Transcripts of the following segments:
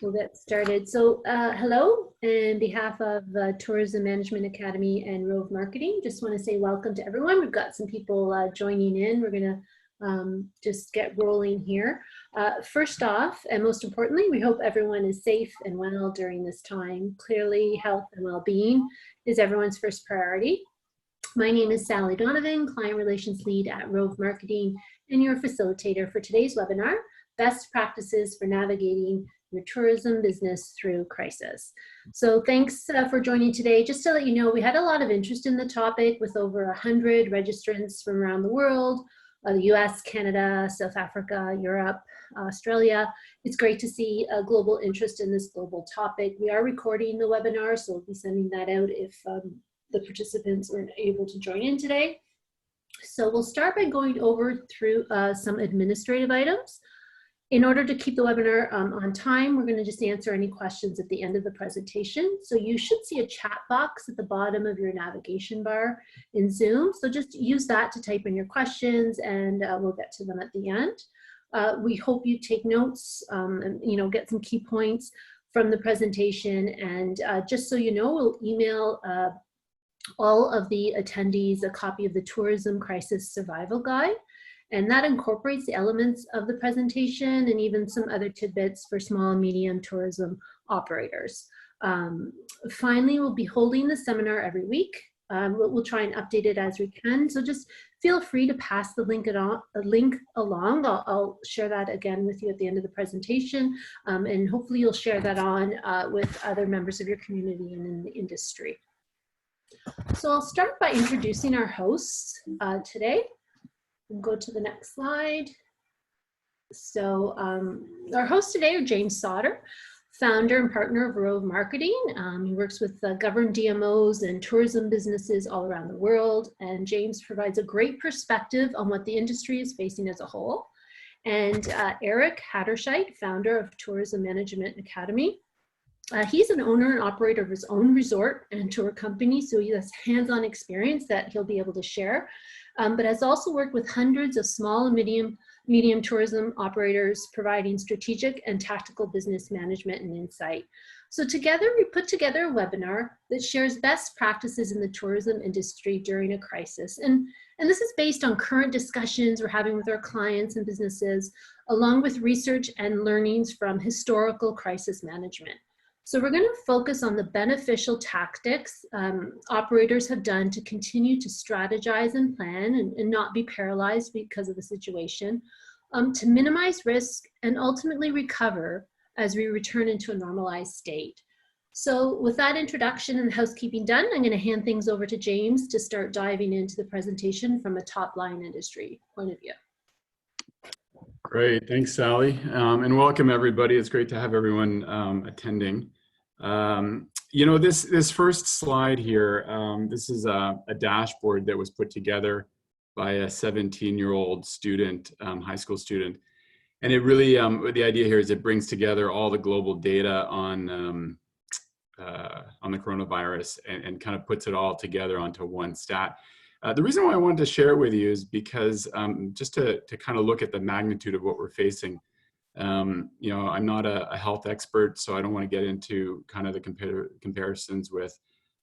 We'll get started. So hello, on behalf of Tourism Management Academy and Rove Marketing, just want to say welcome to everyone. We've got some people joining in. We're going to just get rolling here. First off, and most importantly, we hope everyone is safe and well during this time. Clearly, health and well-being is everyone's first priority. My name is Sally Donovan, Client Relations Lead at Rove Marketing, and your facilitator for today's webinar, Best Practices for Navigating Your Tourism Business Through Crisis. So thanks for joining today. Just to let you know, we had a lot of interest in the topic with over 100 registrants from around the world, the US, Canada, South Africa, Europe, Australia. It's great to see a global interest in this global topic. We are recording the webinar, so we'll be sending that out if the participants aren't able to join in today. So we'll start by going over through some administrative items. In order to keep the webinar on time, we're going to just answer any questions at the end of the presentation. So you should see a chat box at the bottom of your navigation bar in Zoom. So just use that to type in your questions, and we'll get to them at the end. We hope you take notes and get some key points from the presentation. And just so you know, we'll email all of the attendees a copy of the Tourism Crisis Survival Guide. And that incorporates the elements of the presentation and even some other tidbits for small and medium tourism operators. Finally, we'll be holding the seminar every week. We'll try and update it as we can. So just feel free to pass the link along. I'll share that again with you at the end of the presentation. And hopefully you'll share that on with other members of your community and in the industry. So I'll start by introducing our hosts today. We'll go to the next slide. So our hosts today are James Sauter, founder and partner of Rove Marketing. He works with governed DMOs and tourism businesses all around the world. And James provides a great perspective on what the industry is facing as a whole. And Eric Hatterscheit, founder of Tourism Management Academy. He's an owner and operator of his own resort and tour company, so he has hands-on experience that he'll be able to share, but has also worked with hundreds of small and medium tourism operators, providing strategic and tactical business management and insight. So together, we put together a webinar that shares best practices in the tourism industry during a crisis. And this is based on current discussions we're having with our clients and businesses, along with research and learnings from historical crisis management. So we're going to focus on the beneficial tactics operators have done to continue to strategize and plan and not be paralyzed because of the situation, to minimize risk and ultimately recover as we return into a normalized state. So with that introduction and housekeeping done, I'm going to hand things over to James to start diving into the presentation from a top-line industry point of view. Great, thanks, Sally, and welcome everybody. It's great to have everyone attending. This first slide here, this is a dashboard that was put together by a 17-year-old student, high school student. And it really, the idea here is it brings together all the global data on the coronavirus and kind of puts it all together onto one stat. The reason why I wanted to share it with you is because just to kind of look at the magnitude of what we're facing. I'm not a health expert, so I don't want to get into kind of the comparisons with,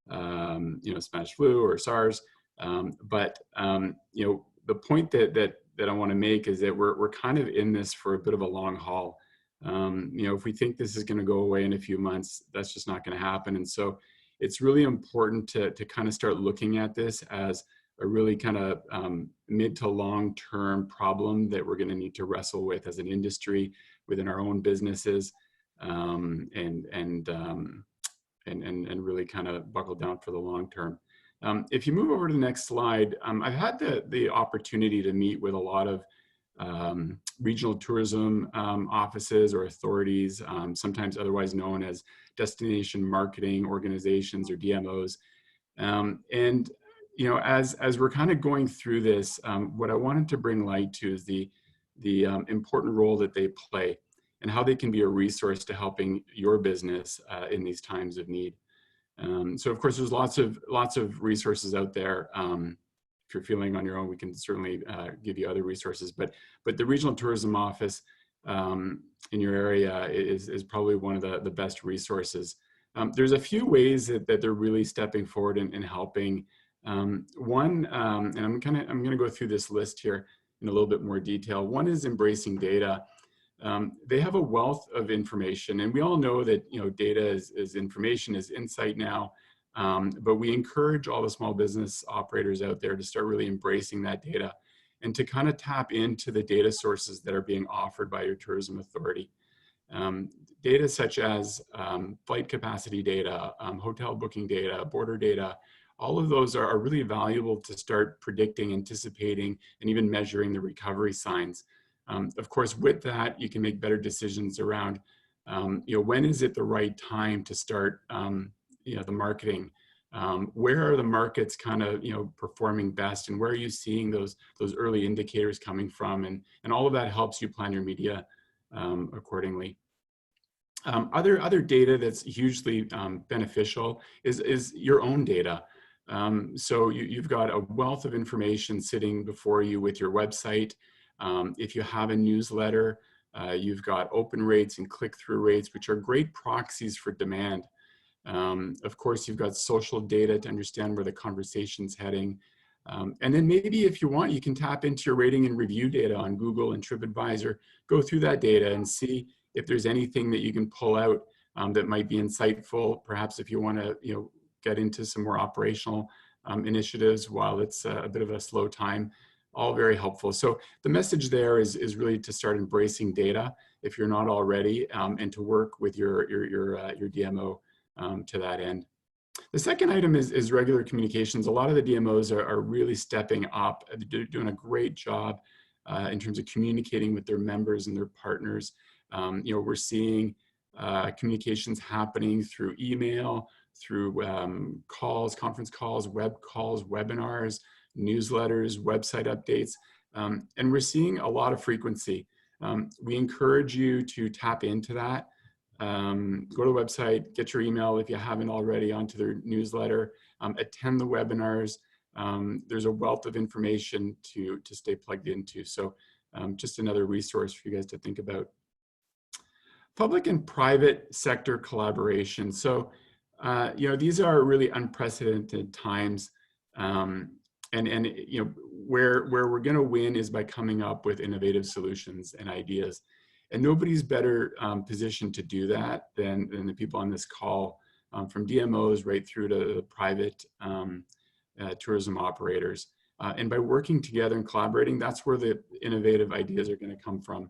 Spanish flu or SARS. But the point that I want to make is that we're kind of in this for a bit of a long haul. If we think this is going to go away in a few months, that's just not going to happen. And so it's really important to kind of start looking at this as a really kind of mid to long-term problem that we're going to need to wrestle with as an industry within our own businesses, and really kind of buckle down for the long term. If you move over to the next slide, I've had the opportunity to meet with a lot of regional tourism offices or authorities, sometimes otherwise known as destination marketing organizations or DMOs, as we're kind of going through this, what I wanted to bring light to is the important role that they play and how they can be a resource to helping your business in these times of need. So of course, there's lots of resources out there. If you're feeling on your own, we can certainly give you other resources. But the Regional Tourism Office in your area is probably one of the best resources. There's a few ways that they're really stepping forward and helping. One, and I'm going to go through this list here in a little bit more detail. One is embracing data. They have a wealth of information, and we all know that data is information, is insight now. But we encourage all the small business operators out there to start really embracing that data and to kind of tap into the data sources that are being offered by your tourism authority. Data such as flight capacity data, hotel booking data, border data, all of those are really valuable to start predicting, anticipating, and even measuring the recovery signs. Of course, with that, you can make better decisions around, when is it the right time to start, the marketing? Where are the markets kind of, performing best, and where are you seeing those early indicators coming from? And all of that helps you plan your media accordingly. Other data that's hugely beneficial is your own data. So you've got a wealth of information sitting before you with your website. If you have a newsletter, you've got open rates and click-through rates, which are great proxies for demand. Of course, you've got social data to understand where the conversation's heading. And then maybe if you want, you can tap into your rating and review data on Google and TripAdvisor, go through that data and see if there's anything that you can pull out that might be insightful. Perhaps if you want to, get into some more operational initiatives while it's a bit of a slow time, all very helpful. So the message there is really to start embracing data if you're not already, and to work with your DMO to that end. The second item is regular communications. A lot of the DMOs are really stepping up. They're doing a great job in terms of communicating with their members and their partners. We're seeing communications happening through email, through calls, conference calls, web calls, webinars, newsletters, website updates, and we're seeing a lot of frequency. We encourage you to tap into that. Go to the website, get your email if you haven't already onto their newsletter, attend the webinars. There's a wealth of information to stay plugged into. So just another resource for you guys to think about. Public and private sector collaboration. So, these are really unprecedented times. Where we're going to win is by coming up with innovative solutions and ideas. And nobody's better positioned to do that than the people on this call, from DMOs right through to private tourism operators. And by working together and collaborating, that's where the innovative ideas are going to come from.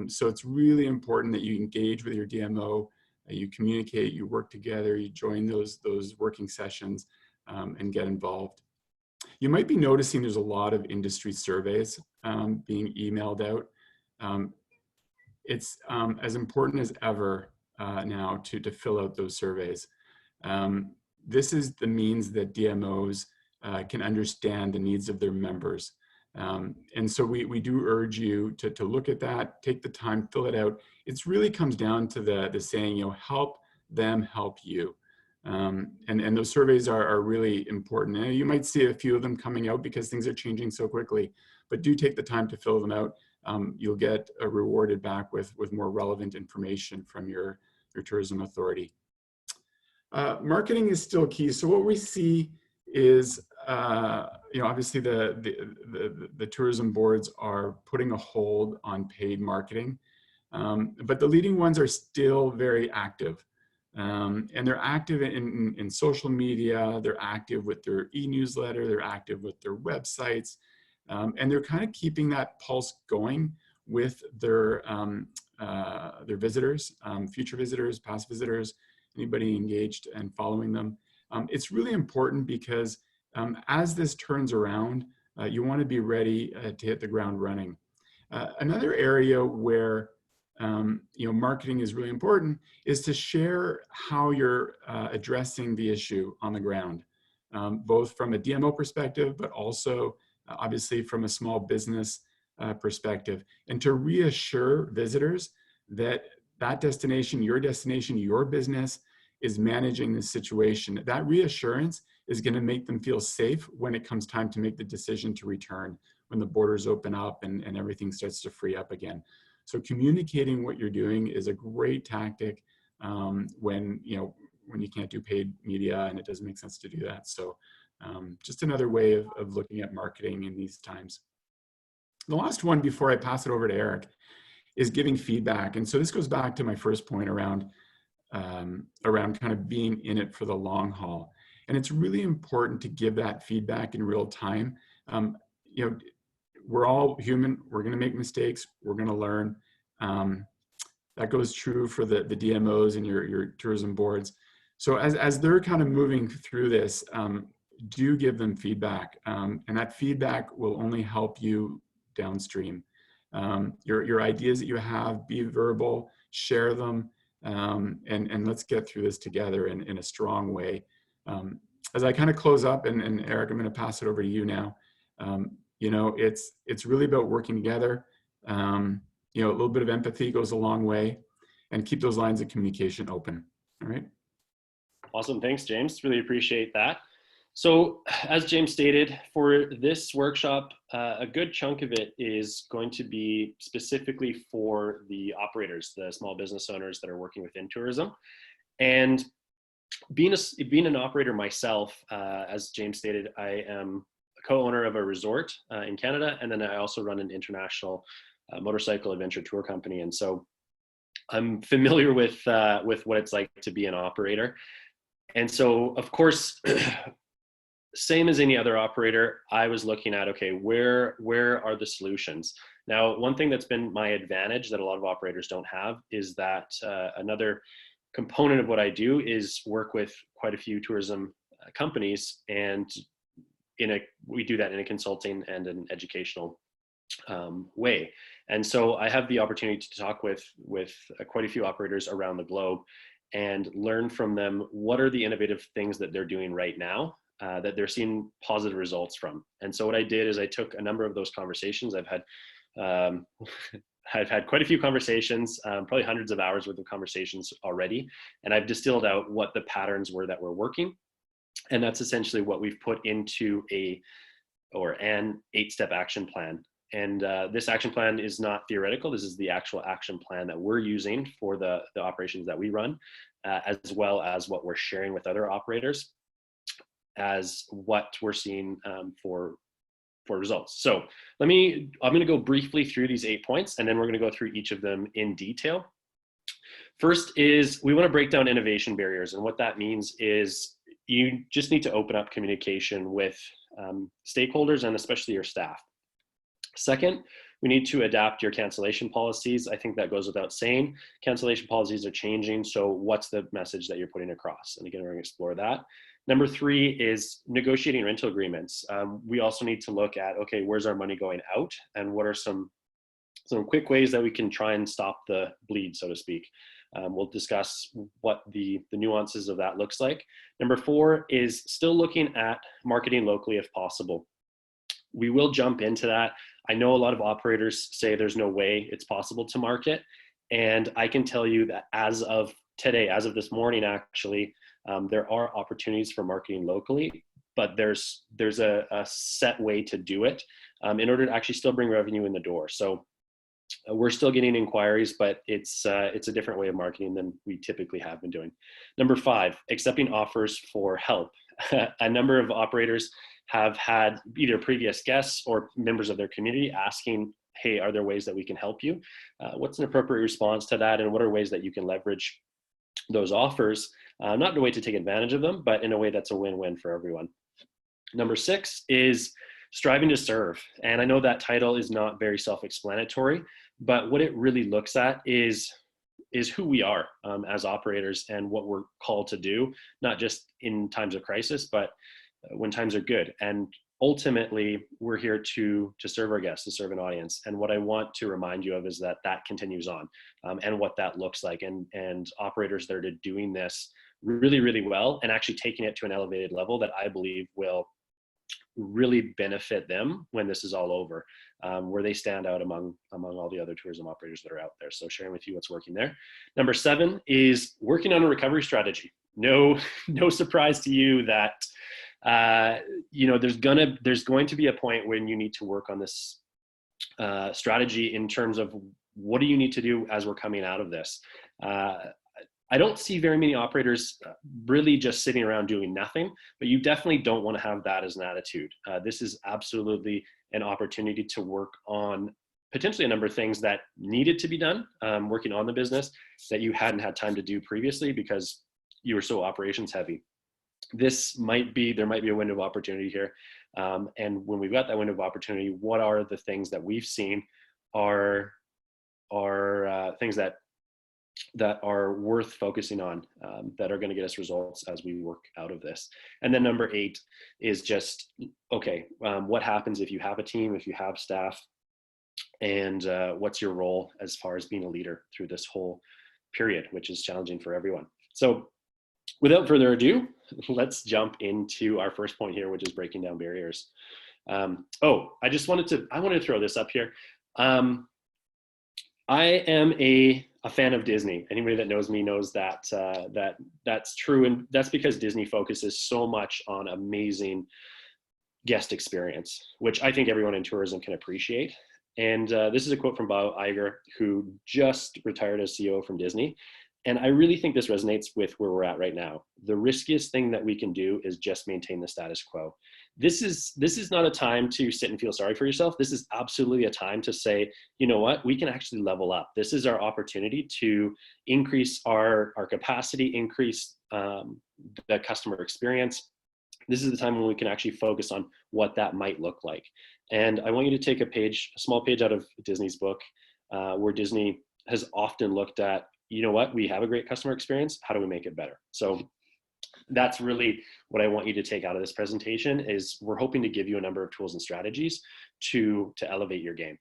So it's really important that you engage with your DMO, you communicate, you work together, you join those working sessions, and get involved. You might be noticing there's a lot of industry surveys being emailed out. It's as important as ever now to fill out those surveys. This is the means that DMOs can understand the needs of their members. And so we do urge you to look at that, take the time, fill it out. It really comes down to the saying, help them help you. And those surveys are really important. And you might see a few of them coming out because things are changing so quickly, but do take the time to fill them out. You'll get rewarded back with more relevant information from your tourism authority. Marketing is still key. So what we see is, obviously the tourism boards are putting a hold on paid marketing, but the leading ones are still very active. And they're active in social media, they're active with their e-newsletter, they're active with their websites, and they're kind of keeping that pulse going with their visitors, future visitors, past visitors, anybody engaged and following them. It's really important because as this turns around, you want to be ready to hit the ground running. Another area where marketing is really important is to share how you're addressing the issue on the ground, both from a DMO perspective, but also obviously from a small business perspective, and to reassure visitors that destination, your business is managing this situation. That reassurance is going to make them feel safe when it comes time to make the decision to return, when the borders open up and everything starts to free up again. So communicating what you're doing is a great tactic when you can't do paid media and it doesn't make sense to do that. So just another way of looking at marketing in these times. The last one before I pass it over to Eric is giving feedback. And so this goes back to my first point around kind of being in it for the long haul. And it's really important to give that feedback in real time. We're all human. We're going to make mistakes. We're going to learn. That goes true for the DMOs and your tourism boards. So as they're kind of moving through this, do give them feedback. And that feedback will only help you downstream. Your ideas that you have, be verbal, share them, and let's get through this together in a strong way. As I kind of close up, and Eric, I'm going to pass it over to you now. It's really about working together. A little bit of empathy goes a long way, and keep those lines of communication open. All right. Awesome. Thanks, James. Really appreciate that. So as James stated, for this workshop, a good chunk of it is going to be specifically for the operators, the small business owners that are working within tourism. And being an operator myself, as James stated, I am a co-owner of a resort in Canada, and then I also run an international motorcycle adventure tour company. And so I'm familiar with what it's like to be an operator. And so, of course, same as any other operator, I was looking at, okay, where are the solutions? Now, one thing that's been my advantage that a lot of operators don't have is that another component of what I do is work with quite a few tourism companies, and we do that in a consulting and an educational way. And so I have the opportunity to talk with quite a few operators around the globe and learn from them what are the innovative things that they're doing right now that they're seeing positive results from. And so what I did is I took a number of those conversations. I've had quite a few conversations, probably hundreds of hours worth of conversations already. And I've distilled out what the patterns were that were working. And that's essentially what we've put into an 8-step action plan. And this action plan is not theoretical. This is the actual action plan that we're using for the operations that we run, as well as what we're sharing with other operators as what we're seeing for results. So I'm going to go briefly through these 8 points, and then we're going to go through each of them in detail. First is we want to break down innovation barriers. And what that means is you just need to open up communication with stakeholders and especially your staff. Second, we need to adapt your cancellation policies. I think that goes without saying. Cancellation policies are changing. So what's the message that you're putting across? And again, we're going to explore that. Number 3 is negotiating rental agreements. We also need to look at, okay, where's our money going out, and what are some quick ways that we can try and stop the bleed, so to speak. We'll discuss what the nuances of that looks like. Number 4 is still looking at marketing locally if possible. We will jump into that. I know a lot of operators say there's no way it's possible to market. And I can tell you that as of today, as of this morning, actually, there are opportunities for marketing locally, but there's a set way to do it in order to actually still bring revenue in the door. So we're still getting inquiries, but it's a different way of marketing than we typically have been doing. Number 5, accepting offers for help. A number of operators have had either previous guests or members of their community asking, hey, are there ways that we can help you? What's an appropriate response to that? And what are ways that you can leverage those offers, not in a way to take advantage of them, but in a way that's a win-win for everyone. Number 6 is striving to serve. And I know that title is not very self-explanatory, but what it really looks at is who we are as operators and what we're called to do, not just in times of crisis, but when times are good. And ultimately, we're here to serve our guests, to serve an audience. And what I want to remind you of is that continues on, and what that looks like. And operators that are doing this really, really well and actually taking it to an elevated level that I believe will really benefit them when this is all over, where they stand out among all the other tourism operators that are out there. So sharing with you what's working there. Number 7 is working on a recovery strategy. No surprise to you that there's going to be a point when you need to work on this strategy in terms of what do you need to do as we're coming out of this? I don't see very many operators really just sitting around doing nothing, but you definitely don't want to have that as an attitude. This is absolutely an opportunity to work on potentially a number of things that needed to be done, working on the business that you hadn't had time to do previously because you were so operations heavy. There might be a window of opportunity here. And when we've got that window of opportunity, what are the things that we've seen are things that are worth focusing on, that are going to get us results as we work out of this. And then number 8 is just, okay, what happens if you have a team, if you have staff, and what's your role as far as being a leader through this whole period, which is challenging for everyone. So without further ado, let's jump into our first point here, which is breaking down barriers. I wanted to throw this up here. I am a fan of Disney. Anybody that knows me knows that that's true, and that's because Disney focuses so much on amazing guest experience, which I think everyone in tourism can appreciate. And this is a quote from Bob Iger, who just retired as CEO from Disney. And I really think this resonates with where we're at right now. The riskiest thing that we can do is just maintain the status quo. This is not a time to sit and feel sorry for yourself. This is absolutely a time to say, you know what, we can actually level up. This is our opportunity to increase our capacity, increase the customer experience. This is the time when we can actually focus on what that might look like. And I want you to take a small page out of Disney's book, where Disney has often looked at, you know what, we have a great customer experience. How do we make it better? So that's really what I want you to take out of this presentation. Is we're hoping to give you a number of tools and strategies to elevate your game.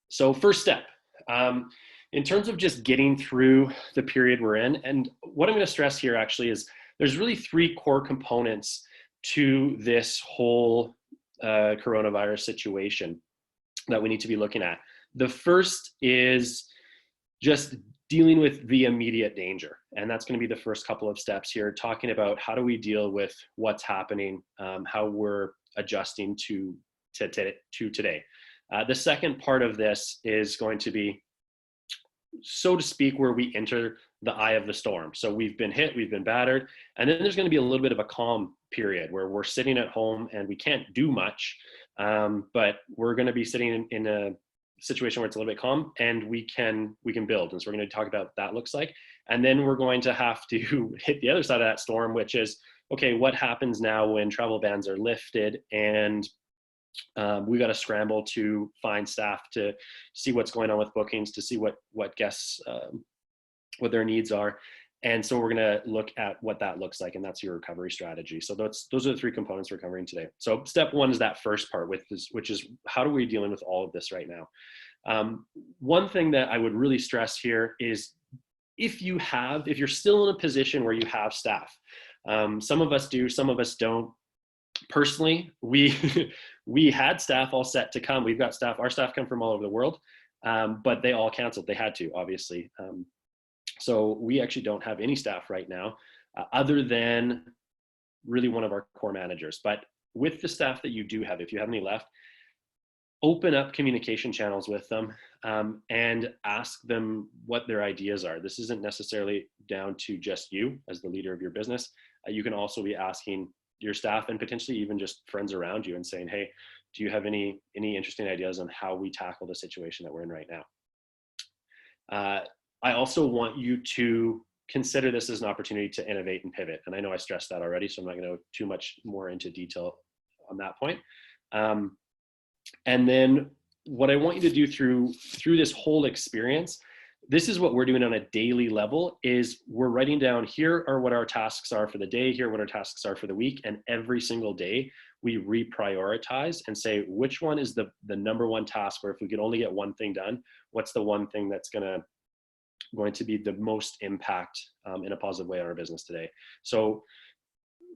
So first step, in terms of just getting through the period we're in, and what I'm going to stress here actually is there's really 3 core components to this whole coronavirus situation that we need to be looking at. The first is just dealing with the immediate danger. And that's going to be the first couple of steps here, talking about how do we deal with what's happening, how we're adjusting to today. The second part of this is going to be, so to speak, where we enter the eye of the storm. So we've been hit, we've been battered, and then there's going to be a little bit of a calm period where we're sitting at home and we can't do much, but we're going to be sitting in a situation where it's a little bit calm and we can build. And so we're going to talk about what that looks like. And then we're going to have to hit the other side of that storm, which is, okay, what happens now when travel bans are lifted and we got to scramble to find staff to see what's going on with bookings, to see what guests, what their needs are. And so we're going to look at what that looks like, and that's your recovery strategy. So those are the 3 components we're covering today. So step 1 is that first part, which is how are we dealing with all of this right now? One thing that I would really stress here is if you're still in a position where you have staff, some of us do, some of us don't. Personally, we had staff all set to come. We've got staff, our staff come from all over the world, but they all canceled. They had to, obviously. So we actually don't have any staff right now, other than really one of our core managers. But with the staff that you do have, if you have any left, open up communication channels with them, and ask them what their ideas are. This isn't necessarily down to just you as the leader of your business. You can also be asking your staff and potentially even just friends around you and saying, hey, do you have any interesting ideas on how we tackle the situation that we're in right now? I also want you to consider this as an opportunity to innovate and pivot. And I know I stressed that already, so I'm not going to go too much more into detail on that point. And then what I want you to do through this whole experience, this is what we're doing on a daily level, is we're writing down, here are what our tasks are for the day, here are what our tasks are for the week. And every single day we reprioritize and say, which one is the number one task, or if we could only get one thing done, what's the one thing that's going to be the most impact in a positive way on our business today. So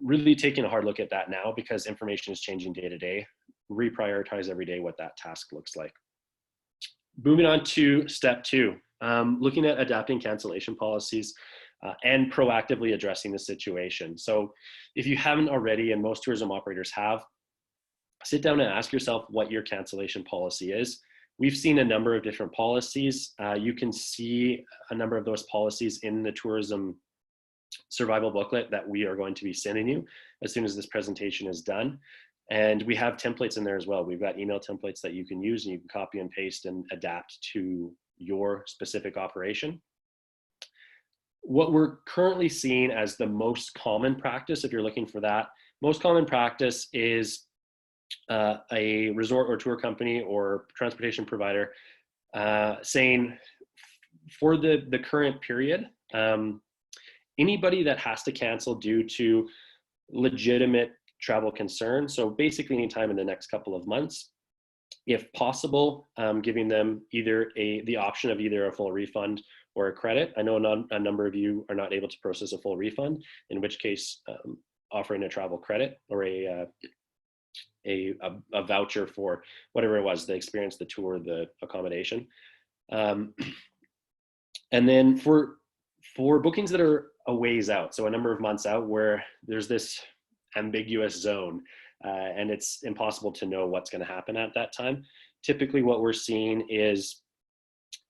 really taking a hard look at that now, because information is changing day to day. Reprioritize every day what that task looks like. Moving on to step 2, looking at adapting cancellation policies and proactively addressing the situation. So if you haven't already, and most tourism operators have, sit down and ask yourself what your cancellation policy is. We've seen a number of different policies. You can see a number of those policies in the tourism survival booklet that we are going to be sending you as soon as this presentation is done. And we have templates in there as well. We've got email templates that you can use and you can copy and paste and adapt to your specific operation. What we're currently seeing as the most common practice, if you're looking for that, most common practice is a resort or tour company or transportation provider saying for the current period, anybody that has to cancel due to legitimate travel concern, so basically any time in the next couple of months, if possible, giving them either the option of either a full refund or a credit. I know a number of you are not able to process a full refund, in which case offering a travel credit or a voucher for whatever it was, the experience, the tour, the accommodation. And then for bookings that are a ways out, so a number of months out where there's this ambiguous zone and it's impossible to know what's going to happen at that time, typically what we're seeing is,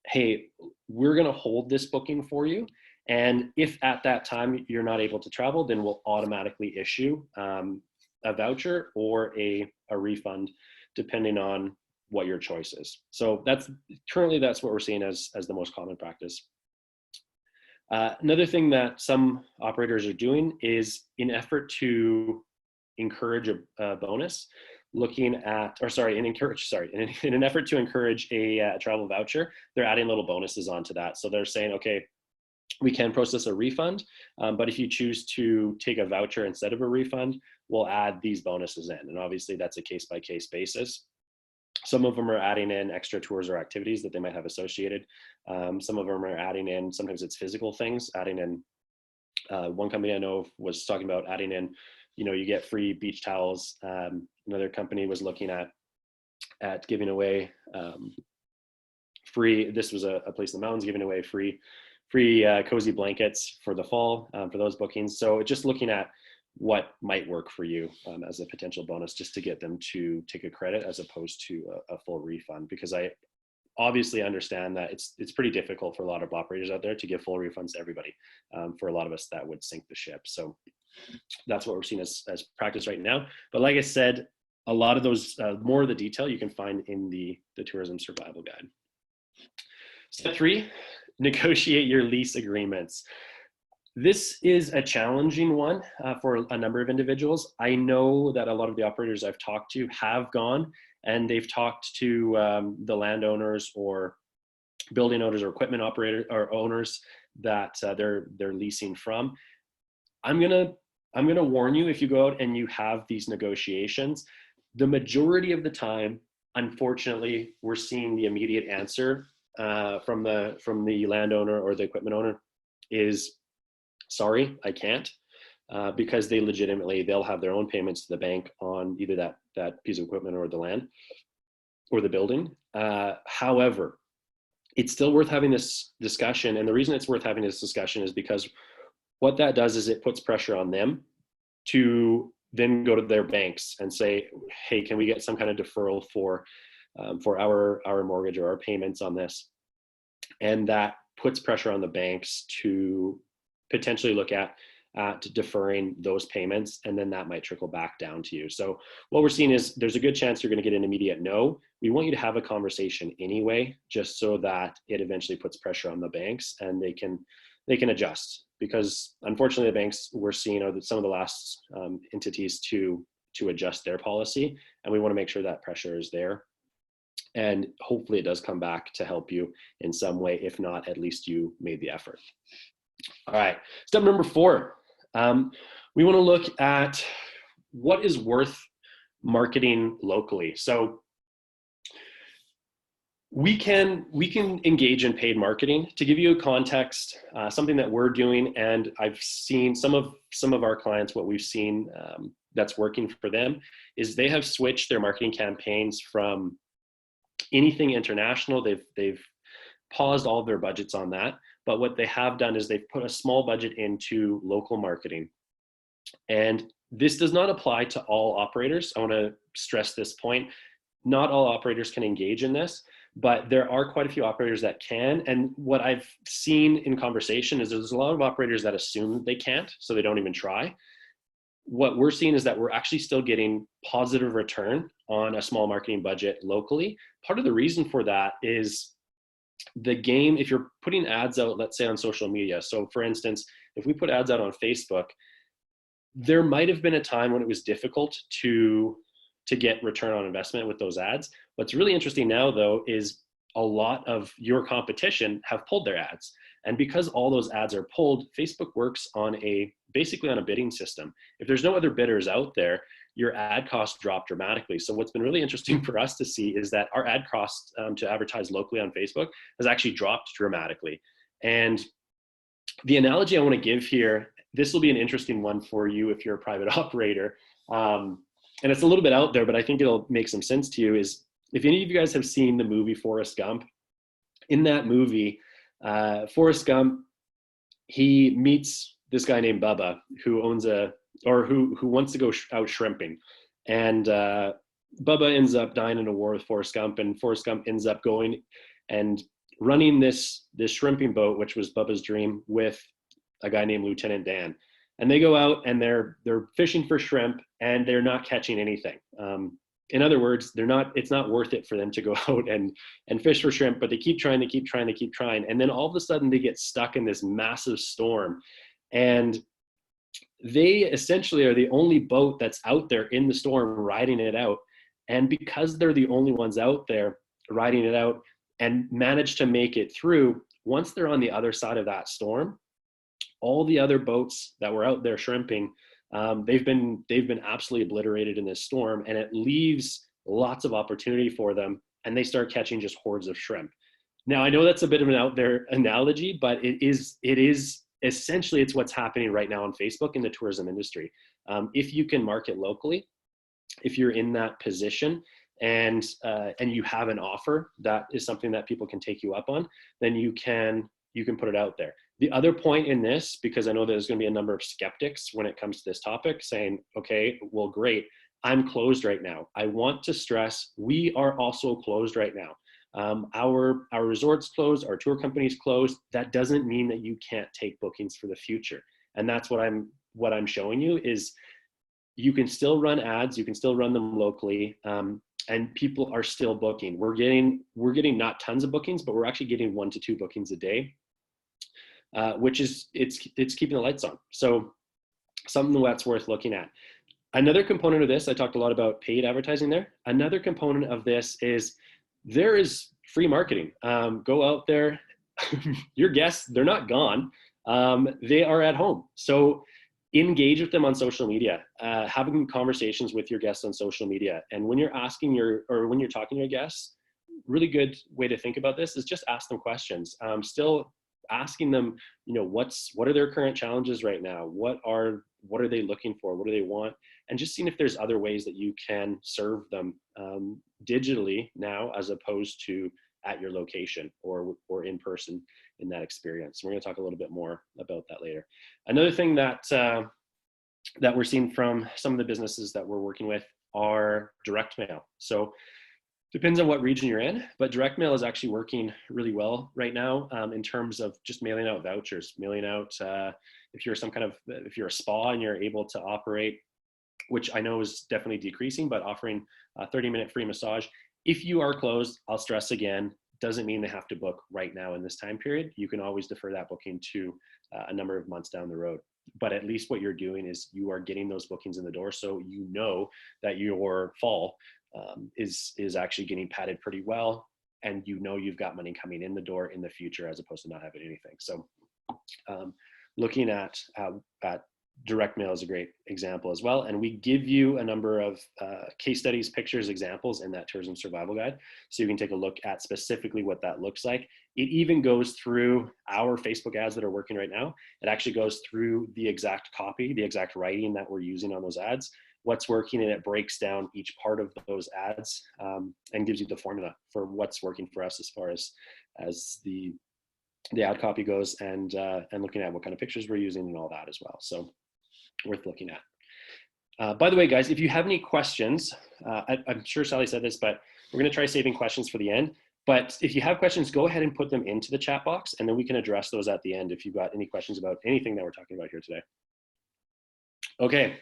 hey, we're going to hold this booking for you. And if at that time you're not able to travel, then we'll automatically issue a voucher or a refund, depending on what your choice is. So that's what we're seeing as the most common practice. Another thing that some operators are doing is in an effort to encourage a bonus, in an effort to encourage a travel voucher, they're adding little bonuses onto that. So they're saying, okay, we can process a refund, but if you choose to take a voucher instead of a refund, we'll add these bonuses in. And obviously that's a case-by-case basis. Some of them are adding in extra tours or activities that they might have associated. Some of them are adding in, sometimes it's physical things, adding in, one company I know was talking about adding in, you get free beach towels. Another company was looking at giving away free, this was a place in the mountains, giving away free cozy blankets for the fall for those bookings. So just looking at what might work for you as a potential bonus, just to get them to take a credit as opposed to a full refund, because I obviously understand that it's pretty difficult for a lot of operators out there to give full refunds to everybody. For a lot of us, that would sink the ship. So that's what we're seeing as practice right now. But like I said, a lot of those, more of the detail you can find in the tourism survival guide. Step 3, negotiate your lease agreements. This is a challenging one for a number of individuals. I know that a lot of the operators I've talked to have gone and they've talked to the landowners or building owners or equipment operators or owners that they're leasing from. I'm gonna warn you, if you go out and you have these negotiations, the majority of the time, unfortunately, we're seeing the immediate answer from the landowner or the equipment owner is, sorry, I can't, because they'll have their own payments to the bank on either that piece of equipment or the land or the building. However, it's still worth having this discussion. And the reason it's worth having this discussion is because what that does is it puts pressure on them to then go to their banks and say, hey, can we get some kind of deferral for our mortgage or our payments on this? And that puts pressure on the banks to potentially look at deferring those payments, and then that might trickle back down to you. So what we're seeing is there's a good chance you're going to get an immediate no. We want you to have a conversation anyway, just so that it eventually puts pressure on the banks and they can adjust. Because unfortunately, the banks we're seeing are some of the last entities to adjust their policy, and we want to make sure that pressure is there. And hopefully it does come back to help you in some way. If not, at least you made the effort. All right, step number 4. We want to look at what is worth marketing locally. So we can engage in paid marketing. To give you a context, something that we're doing, and I've seen some of our clients, what we've seen that's working for them is they have switched their marketing campaigns from anything international. They've paused all of their budgets on that. But what they have done is they've put a small budget into local marketing. And this does not apply to all operators. I want to stress this point. Not all operators can engage in this, but there are quite a few operators that can. And what I've seen in conversation is there's a lot of operators that assume they can't, so they don't even try. What we're seeing is that we're actually still getting positive return on a small marketing budget locally. Part of the reason for that is the game, if you're putting ads out, let's say on social media. So for instance, if we put ads out on Facebook, there might have been a time when it was difficult to get return on investment with those ads. What's really interesting now though is a lot of your competition have pulled their ads. And because all those ads are pulled, Facebook works on basically on a bidding system. If there's no other bidders out there, your ad costs drop dramatically. So what's been really interesting for us to see is that our ad cost to advertise locally on Facebook has actually dropped dramatically. And the analogy I want to give here, this will be an interesting one for you if you're a private operator. And it's a little bit out there, but I think it'll make some sense to you, is if any of you guys have seen the movie Forrest Gump, in that movie, Forrest Gump, he meets this guy named Bubba who owns who wants to go out shrimping. And Bubba ends up dying in a war with Forrest Gump, and Forrest Gump ends up going and running this shrimping boat, which was Bubba's dream, with a guy named Lieutenant Dan. And they go out and they're fishing for shrimp, and they're not catching anything. In other words, it's not worth it for them to go out and fish for shrimp, but they keep trying. And then all of a sudden they get stuck in this massive storm. And they essentially are the only boat that's out there in the storm riding it out. And because they're the only ones out there riding it out and manage to make it through, once they're on the other side of that storm, all the other boats that were out there shrimping, they've been absolutely obliterated in this storm, and it leaves lots of opportunity for them, and they start catching just hordes of shrimp. Now, I know that's a bit of an out there analogy, but it is essentially, it's what's happening right now on Facebook in the tourism industry. If you can market locally, if you're in that position, and you have an offer that is something that people can take you up on, then you can put it out there. The other point in this, because I know there's going to be a number of skeptics when it comes to this topic saying, okay, well, great, I'm closed right now. I want to stress, we are also closed right now. Our resort's closed, our tour company's closed. That doesn't mean that you can't take bookings for the future. And that's what I'm showing you is you can still run ads, you can still run them locally, and people are still booking. We're getting not tons of bookings, but we're actually getting 1 to 2 bookings a day, which is it's keeping the lights on. So something that's worth looking at. Another component of this, I talked a lot about paid advertising there. Another component of this is there is free marketing. Go out there. Your guests, they're not gone. They are at home. So engage with them on social media, having conversations with your guests on social media. And when you're when you're talking to your guests, really good way to think about this is just ask them questions. Still asking them, what are their current challenges right now? What are they looking for? What do they want? And just seeing if there's other ways that you can serve them digitally now, as opposed to at your location or in person in that experience. We're going to talk a little bit more about that later. Another thing that we're seeing from some of the businesses that we're working with are direct mail. So depends on what region you're in, but direct mail is actually working really well right now in terms of just mailing out vouchers, mailing out if you're a spa and you're able to operate, which I know is definitely decreasing, but offering a 30-minute free massage. If you are closed, I'll stress again, doesn't mean they have to book right now in this time period. You can always defer that booking to a number of months down the road. But at least what you're doing is you are getting those bookings in the door, so you know that your fall is actually getting padded pretty well, and you've got money coming in the door in the future as opposed to not having anything. So looking at direct mail is a great example as well. And we give you a number of case studies, pictures, examples in that tourism survival guide. So you can take a look at specifically what that looks like. It even goes through our Facebook ads that are working right now. It actually goes through the exact copy, the exact writing that we're using on those ads, what's working, and it breaks down each part of those ads and gives you the formula for what's working for us as far as the ad copy goes, and looking at what kind of pictures we're using and all that as well. So worth looking at. By the way, guys, if you have any questions, I'm sure Sally said this, but we're going to try saving questions for the end. But if you have questions, go ahead and put them into the chat box, and then we can address those at the end if you've got any questions about anything that we're talking about here today. Okay,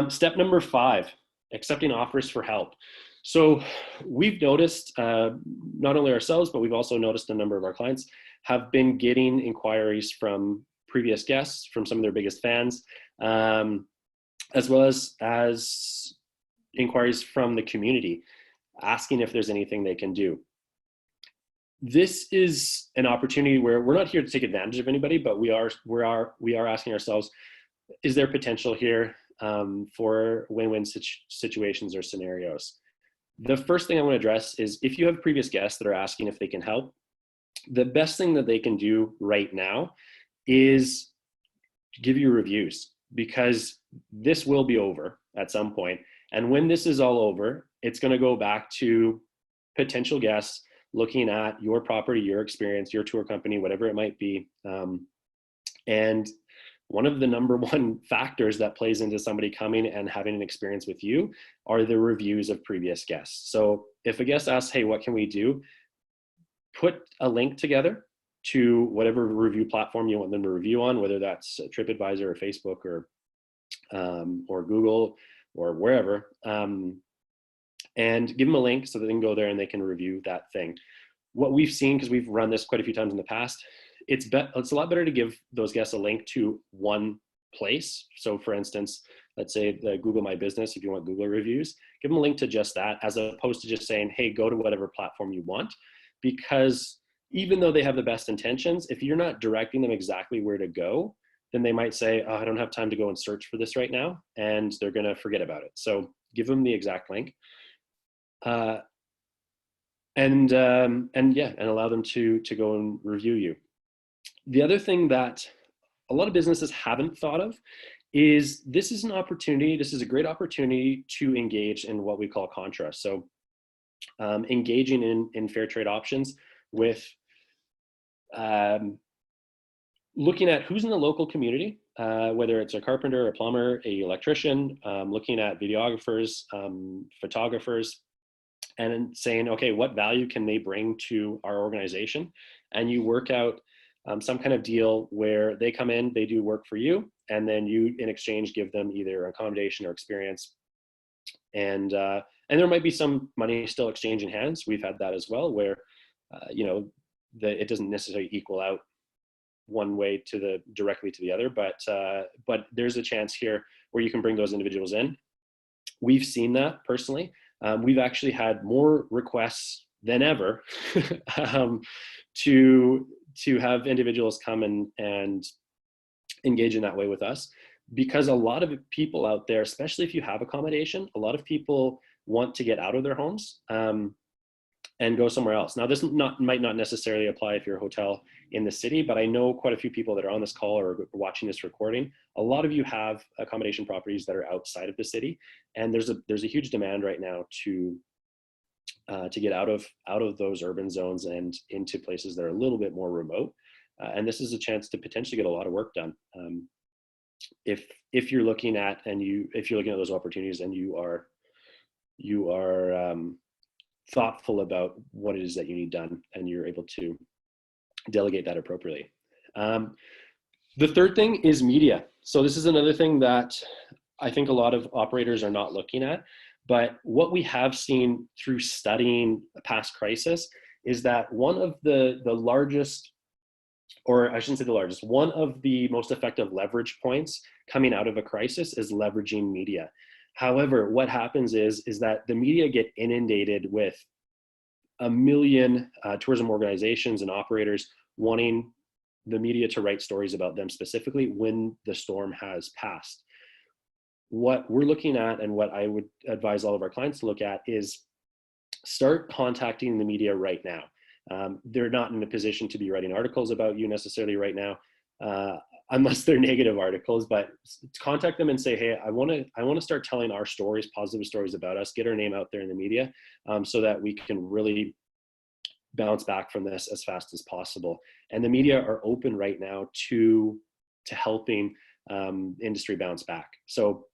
step number 5, accepting offers for help. So we've noticed, not only ourselves, but we've also noticed a number of our clients have been getting inquiries from previous guests, from some of their biggest fans, as well as inquiries from the community, asking if there's anything they can do. This is an opportunity where we're not here to take advantage of anybody, but we are asking ourselves, is there potential here for win-win situations or scenarios? The first thing I want to address is, if you have previous guests that are asking if they can help, the best thing that they can do right now is give you reviews, because this will be over at some point. And when this is all over, it's going to go back to potential guests looking at your property, your experience, your tour company, whatever it might be. And one of the number one factors that plays into somebody coming and having an experience with you are the reviews of previous guests. So if a guest asks, hey, what can we do? Put a link together to whatever review platform you want them to review on, whether that's TripAdvisor or Facebook or Google or wherever, and give them a link so that they can go there and they can review that thing. What we've seen, because we've run this quite a few times in the past, it's a lot better to give those guests a link to one place. So for instance, let's say the Google My Business, if you want Google reviews, give them a link to just that, as opposed to just saying, hey, go to whatever platform you want. Because even though they have the best intentions, if you're not directing them exactly where to go, then they might say, oh, I don't have time to go and search for this right now, and they're going to forget about it. So give them the exact link, and allow them to go and review you. The other thing that a lot of businesses haven't thought of is, this is an opportunity. This is a great opportunity to engage in what we call contra. So engaging in fair trade options with looking at who's in the local community, whether it's a carpenter, a plumber, a electrician, looking at videographers, photographers, and saying, okay, what value can they bring to our organization? And you work out some kind of deal where they come in, they do work for you, and then you, in exchange, give them either accommodation or experience. And there might be some money still exchanging hands. We've had that as well, where it doesn't necessarily equal out one way directly to the other, but there's a chance here where you can bring those individuals in. We've seen that personally. We've actually had more requests than ever to have individuals come and engage in that way with us, because a lot of people out there, especially if you have accommodation, a lot of people want to get out of their homes and go somewhere else. Now, this might not necessarily apply if you're a hotel in the city, but I know quite a few people that are on this call or watching this recording. A lot of you have accommodation properties that are outside of the city, and there's a huge demand right now to get out of those urban zones and into places that are a little bit more remote. And this is a chance to potentially get a lot of work done. If you're looking at those opportunities, and you are thoughtful about what it is that you need done, and you're able to delegate that appropriately. The third thing is media. So this is another thing that I think a lot of operators are not looking at. But what we have seen through studying past crisis is that one of the largest, or I shouldn't say the largest, one of the most effective leverage points coming out of a crisis is leveraging media. However, what happens is that the media get inundated with a million tourism organizations and operators wanting the media to write stories about them specifically when the storm has passed. What we're looking at, and what I would advise all of our clients to look at, is start contacting the media right now. They're not in a position to be writing articles about you necessarily right now, unless they're negative articles, but contact them and say, hey, I want to start telling our stories, positive stories about us, get our name out there in the media, so that we can really bounce back from this as fast as possible. And the media are open right now to helping industry bounce back. So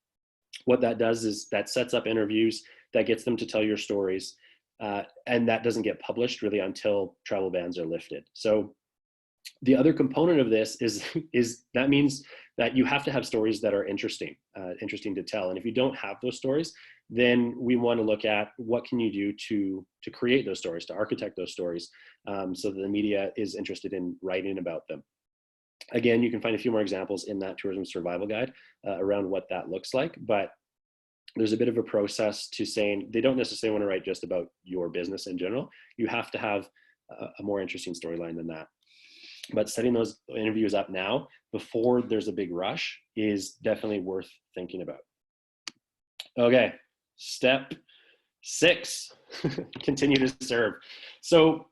what that does is that sets up interviews, that gets them to tell your stories. And that doesn't get published really until travel bans are lifted. So the other component of this is that means that you have to have stories that are interesting to tell. And if you don't have those stories, then we want to look at what can you do to create those stories, to architect those stories, so that the media is interested in writing about them. Again, you can find a few more examples in that tourism survival guide around what that looks like, but there's a bit of a process to saying they don't necessarily want to write just about your business in general. You have to have a more interesting storyline than that. But setting those interviews up now before there's a big rush is definitely worth thinking about. Okay, step 6, continue to serve. So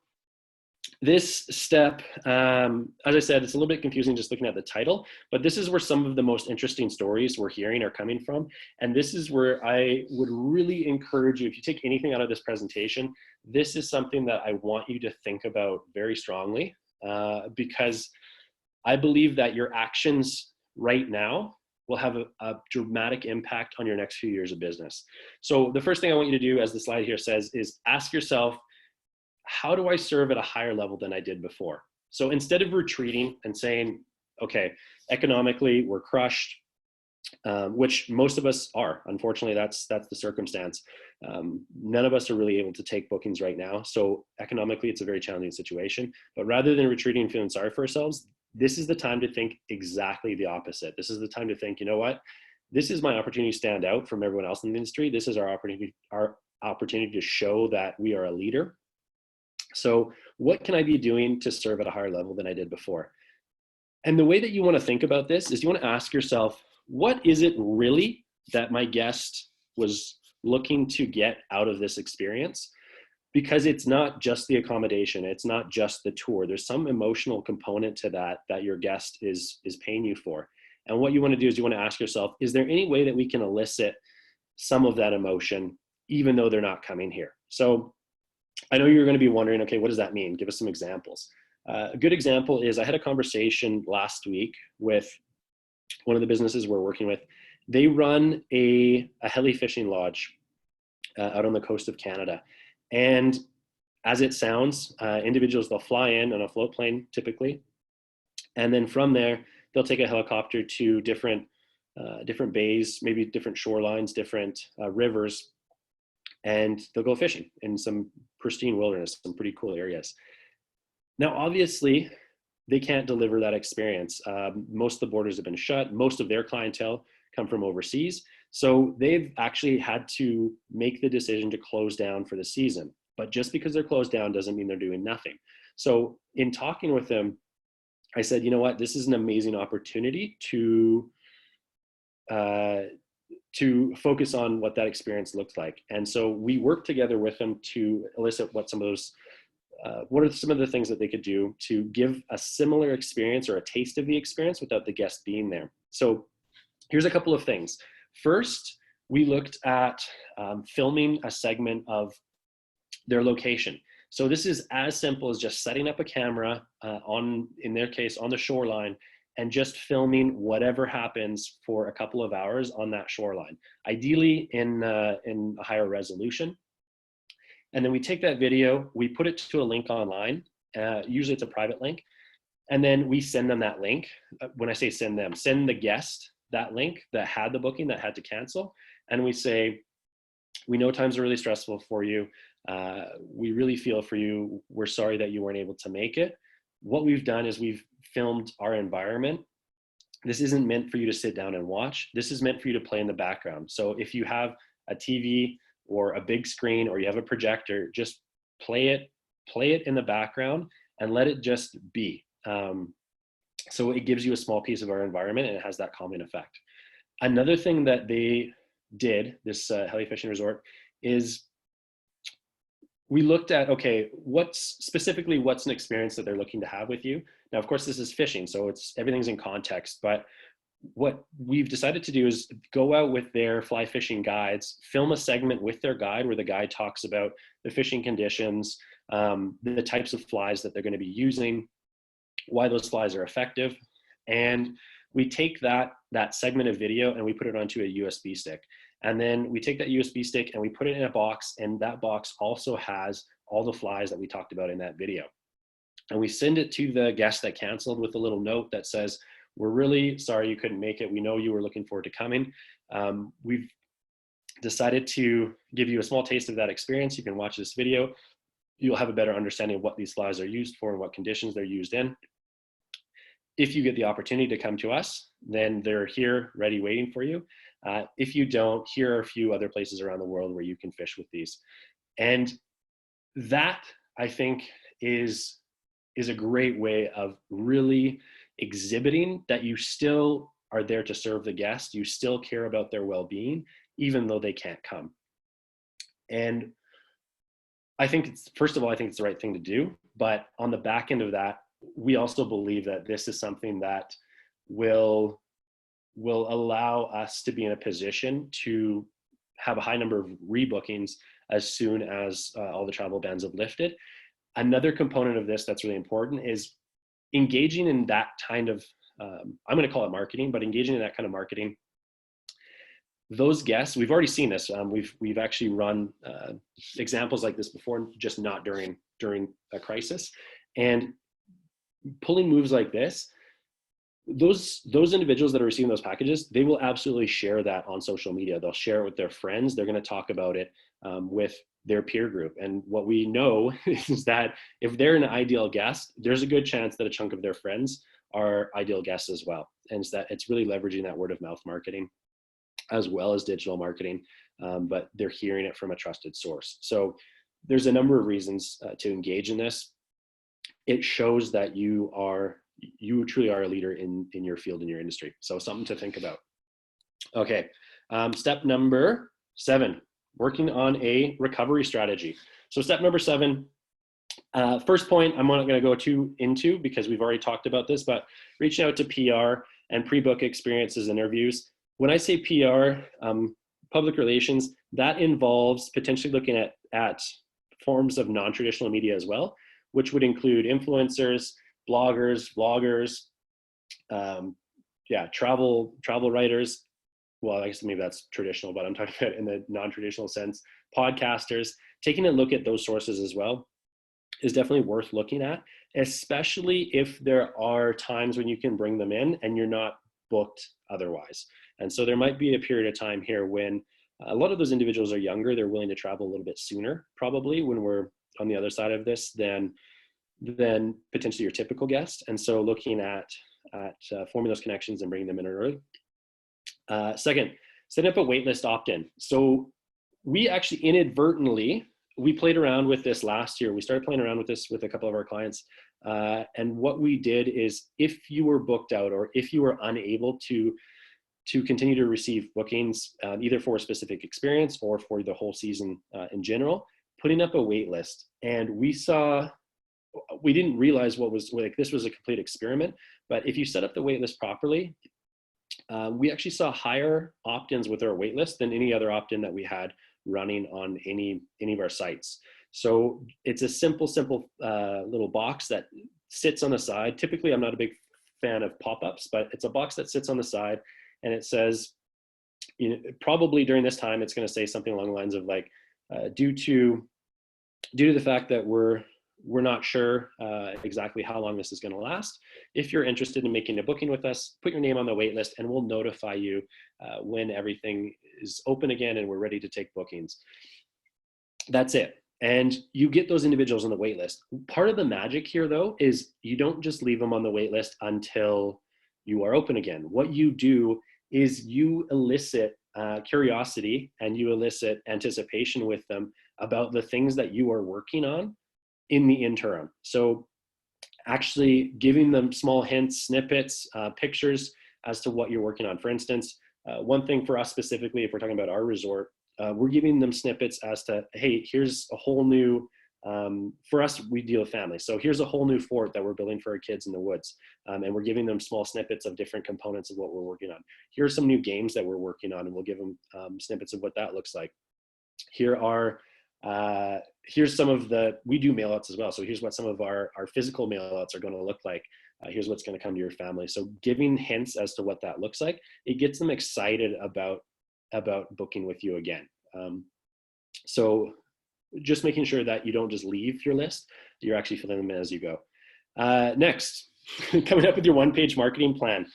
this step, as I said, it's a little bit confusing just looking at the title, but this is where some of the most interesting stories we're hearing are coming from. And this is where I would really encourage you, if you take anything out of this presentation, this is something that I want you to think about very strongly, because I believe that your actions right now will have a dramatic impact on your next few years of business. So the first thing I want you to do, as the slide here says, is ask yourself, how do I serve at a higher level than I did before? So instead of retreating and saying, okay, economically we're crushed, which most of us are. Unfortunately, that's the circumstance. None of us are really able to take bookings right now. So economically, it's a very challenging situation. But rather than retreating and feeling sorry for ourselves, this is the time to think exactly the opposite. This is the time to think, you know what? This is my opportunity to stand out from everyone else in the industry. This is our opportunity to show that we are a leader. So what can I be doing to serve at a higher level than I did before? And the way that you want to think about this is you want to ask yourself, what is it really that my guest was looking to get out of this experience? Because it's not just the accommodation, it's not just the tour. There's some emotional component to that your guest is paying you for. And what you want to do is you want to ask yourself, is there any way that we can elicit some of that emotion, even though they're not coming here? So I know you're going to be wondering, okay, what does that mean? Give us some examples. A good example is I had a conversation last week with one of the businesses we're working with. They run a heli fishing lodge out on the coast of Canada. And as it sounds, individuals, they'll fly in on a float plane typically. And then from there, they'll take a helicopter to different bays, maybe different shorelines, different rivers, and they'll go fishing in some pristine wilderness, some pretty cool areas. Now, obviously, they can't deliver that experience. Most of the borders have been shut. Most of their clientele come from overseas. So they've actually had to make the decision to close down for the season. But just because they're closed down doesn't mean they're doing nothing. So in talking with them, I said, you know what, this is an amazing opportunity to focus on what that experience looks like. And so we worked together with them to elicit what are some of the things that they could do to give a similar experience or a taste of the experience without the guest being there. So here's a couple of things. First, we looked at filming a segment of their location. So this is as simple as just setting up a camera in their case, on the shoreline, and just filming whatever happens for a couple of hours on that shoreline, ideally in a higher resolution. And then we take that video, we put it to a link online. Usually it's a private link. And then we send them that link. When I say send them, send the guest that link that had the booking that had to cancel. And we say, we know times are really stressful for you. We really feel for you. We're sorry that you weren't able to make it. What we've done is we've filmed our environment. This isn't meant for you to sit down and watch. This is meant for you to play in the background. So if you have a TV or a big screen or you have a projector, just play it in the background and let it just be. So it gives you a small piece of our environment and it has that calming effect. Another thing that they did, this heli fishing resort, is we looked at, okay, what's an experience that they're looking to have with you? Now, of course, this is fishing, so everything's in context, but what we've decided to do is go out with their fly fishing guides, film a segment with their guide where the guide talks about the fishing conditions, the types of flies that they're going to be using, why those flies are effective. And we take that segment of video and we put it onto a USB stick. And then we take that USB stick and we put it in a box, and that box also has all the flies that we talked about in that video. And we send it to the guest that canceled with a little note that says, we're really sorry you couldn't make it. We know you were looking forward to coming. We've decided to give you a small taste of that experience. You can watch this video. You'll have a better understanding of what these flies are used for and what conditions they're used in. If you get the opportunity to come to us, then they're here ready waiting for you. If you don't, here are a few other places around the world where you can fish with these. And that, I think, is a great way of really exhibiting that you still are there to serve the guest. You still care about their well-being, even though they can't come. And I think it's, first of all, I think it's the right thing to do. But on the back end of that, we also believe that this is something that will allow us to be in a position to have a high number of rebookings as soon as all the travel bans have lifted. Another component of this that's really important is engaging in that kind of, I'm going to call it marketing, but engaging in that kind of marketing. Those guests, we've already seen this. We've actually run examples like this before, just not during a crisis. And pulling moves like this, those individuals that are receiving those packages, they will absolutely share that on social media. They'll share it with their friends. They're going to talk about it with their peer group. And what we know is that if they're an ideal guest, there's a good chance that a chunk of their friends are ideal guests as well. And it's that it's really leveraging that word of mouth marketing as well as digital marketing, but they're hearing it from a trusted source. So there's a number of reasons to engage in this. It shows that you truly are a leader in your field, in your industry. So something to think about. Okay, step number 7, working on a recovery strategy. So step number 7, first point I'm not going to go too into because we've already talked about this, but reaching out to PR and pre-book experiences and interviews. When I say PR, public relations, that involves potentially looking at forms of non-traditional media as well, which would include influencers, bloggers, vloggers, travel writers. Well, I guess maybe that's traditional, but I'm talking about in the non-traditional sense. Podcasters, taking a look at those sources as well is definitely worth looking at, especially if there are times when you can bring them in and you're not booked otherwise. And so there might be a period of time here when a lot of those individuals are younger. They're willing to travel a little bit sooner, probably when we're on the other side of this than potentially your typical guest. And so looking at forming those connections and bringing them in early. Second, setting up a waitlist opt-in. So we actually inadvertently, we played around with this last year. We started playing around with this with a couple of our clients. And what we did is if you were booked out or if you were unable to continue to receive bookings, either for a specific experience or for the whole season in general, putting up a wait list. And we didn't realize this was a complete experiment, but if you set up the wait list properly, we actually saw higher opt-ins with our wait list than any other opt-in that we had running on any of our sites. So it's a simple little box that sits on the side. Typically, I'm not a big fan of pop-ups, but it's a box that sits on the side. And it says, probably during this time, it's going to say something along the lines of like, due to the fact that we're not sure exactly how long this is going to last. If you're interested in making a booking with us, put your name on the wait list and we'll notify you when everything is open again and we're ready to take bookings. That's it. And you get those individuals on the wait list. Part of the magic here, though, is you don't just leave them on the wait list until you are open again. What you do is you elicit curiosity and you elicit anticipation with them about the things that you are working on in the interim. So actually giving them small hints, snippets, pictures as to what you're working on. For instance, one thing for us specifically, if we're talking about our resort, we're giving them snippets as to, hey, here's a whole new, for us, we deal with families. So here's a whole new fort that we're building for our kids in the woods. And we're giving them small snippets of different components of what we're working on. Here are some new games that we're working on, and we'll give them snippets of what that looks like. Here's some of we do mail outs as well. So here's what some of our physical mail outs are going to look like. Here's what's going to come to your family. So giving hints as to what that looks like, it gets them excited about about booking with you again. So just making sure that you don't just leave your list, you're actually filling them in as you go. Next, coming up with your one-page marketing plan.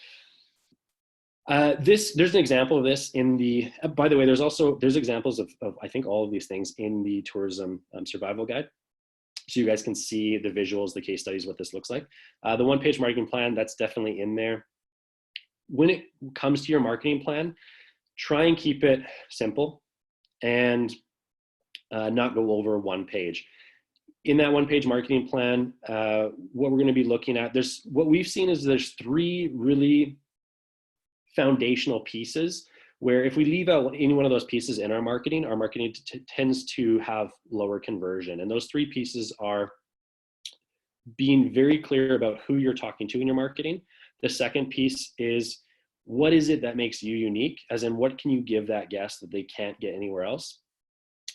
There's an example of this in the, by the way, there's examples of I think all of these things in the tourism survival guide. So you guys can see the visuals, the case studies, what this looks like. The one-page marketing plan, that's definitely in there. When it comes to your marketing plan, try and keep it simple and not go over one page. In that one-page marketing plan, what we're going to be looking at, what we've seen is there's 3 really foundational pieces where if we leave out any one of those pieces in our marketing tends to have lower conversion. And those 3 pieces are being very clear about who you're talking to in your marketing. The second piece is, what is it that makes you unique? As in, what can you give that guest that they can't get anywhere else?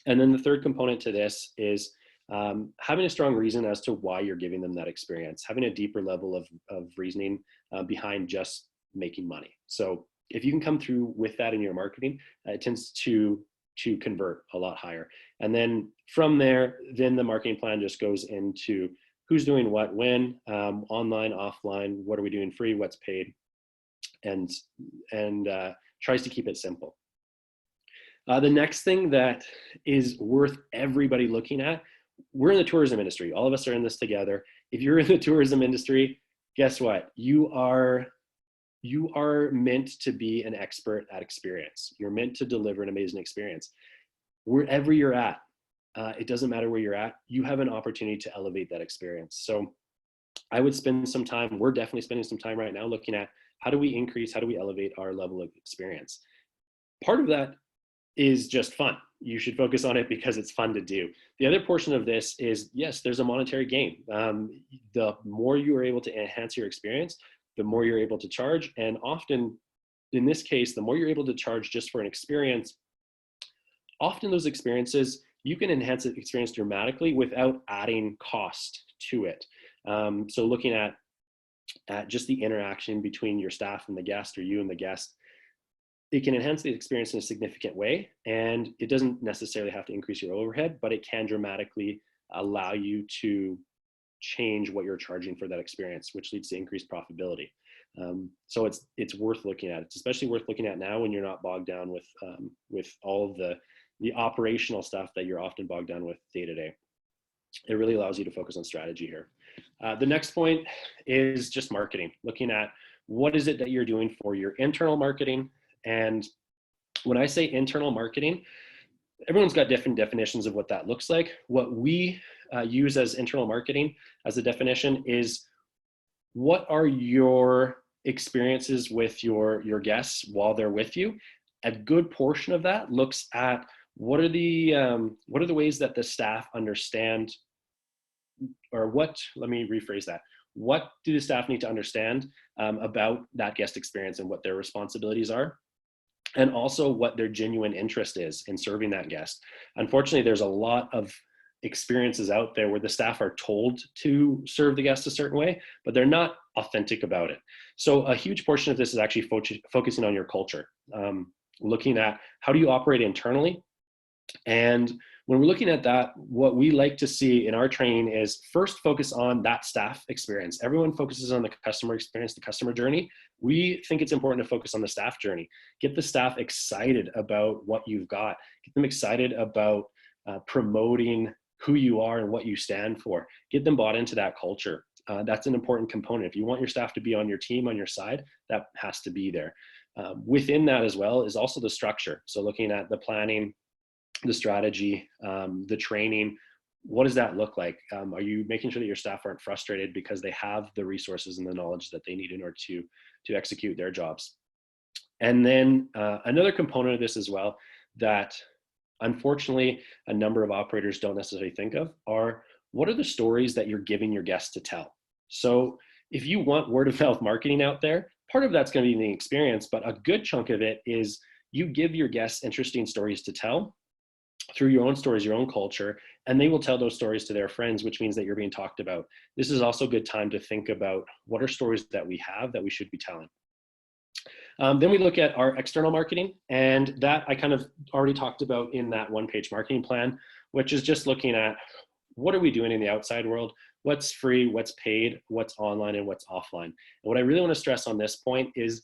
And then the third component to this is having a strong reason as to why you're giving them that experience, having a deeper level of reasoning behind just making money. So if you can come through with that in your marketing, it tends to convert a lot higher. And then from there, then the marketing plan just goes into who's doing what, when, online, offline, what are we doing free, what's paid, and tries to keep it simple. The next thing that is worth everybody looking at, we're in the tourism industry. All of us are in this together. If you're in the tourism industry, guess what? You are meant to be an expert at experience. You're meant to deliver an amazing experience. Wherever you're at, it doesn't matter where you're at, you have an opportunity to elevate that experience. So I would spend some time, we're definitely spending some time right now looking at how do we elevate our level of experience. Part of that is just fun. You should focus on it because it's fun to do. The other portion of this is, yes, there's a monetary gain. The more you are able to enhance your experience, the more you're able to charge. And often, in this case, the more you're able to charge just for an experience, often those experiences, you can enhance the experience dramatically without adding cost to it. So looking at just the interaction between your staff and the guest, or you and the guest, it can enhance the experience in a significant way, and it doesn't necessarily have to increase your overhead, but it can dramatically allow you to change what you're charging for that experience, which leads to increased profitability. So it's worth looking at. It's especially worth looking at now when you're not bogged down with all of the operational stuff that you're often bogged down with day to day. It really allows you to focus on strategy here. The next point is just marketing, looking at what is it that you're doing for your internal marketing. And when I say internal marketing, everyone's got different definitions of what that looks like. What we use as internal marketing as a definition is, what are your experiences with your guests while they're with you? A good portion of that looks at what are the ways that the staff understand, or let me rephrase that. What do the staff need to understand about that guest experience and what their responsibilities are? And also what their genuine interest is in serving that guest. Unfortunately, there's a lot of experiences out there where the staff are told to serve the guest a certain way, but they're not authentic about it. So a huge portion of this is actually focusing on your culture, looking at how do you operate internally. And when we're looking at that, what we like to see in our training is first focus on that staff experience. Everyone focuses on the customer experience, the customer journey. We think it's important to focus on the staff journey. Get the staff excited about what you've got. Get them excited about promoting who you are and what you stand for. Get them bought into that culture. That's an important component. If you want your staff to be on your team, on your side, that has to be there. Within that as well is also the structure. So looking at the planning, the strategy, the training, what does that look like? Are you making sure that your staff aren't frustrated because they have the resources and the knowledge that they need in order to execute their jobs? And then another component of this as well that unfortunately a number of operators don't necessarily think of are, what are the stories that you're giving your guests to tell? So if you want word of mouth marketing out there, part of that's going to be the experience, but a good chunk of it is you give your guests interesting stories to tell through your own stories, your own culture, and they will tell those stories to their friends, which means that you're being talked about. This is also a good time to think about what are stories that we have that we should be telling. Then we look at our external marketing, and that I kind of already talked about in that one-page marketing plan, which is just looking at what are we doing in the outside world, what's free, what's paid, what's online, and what's offline. And what I really want to stress on this point is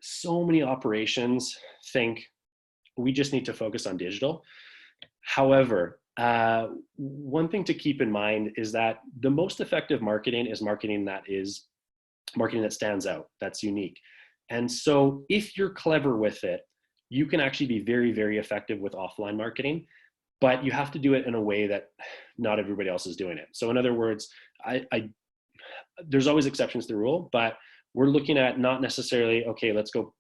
so many operations think we just need to focus on digital. However, one thing to keep in mind is that the most effective marketing is marketing that stands out, that's unique. And so if you're clever with it, you can actually be very, very effective with offline marketing, but you have to do it in a way that not everybody else is doing it. So in other words, there's always exceptions to the rule, but we're looking at not necessarily, okay, let's go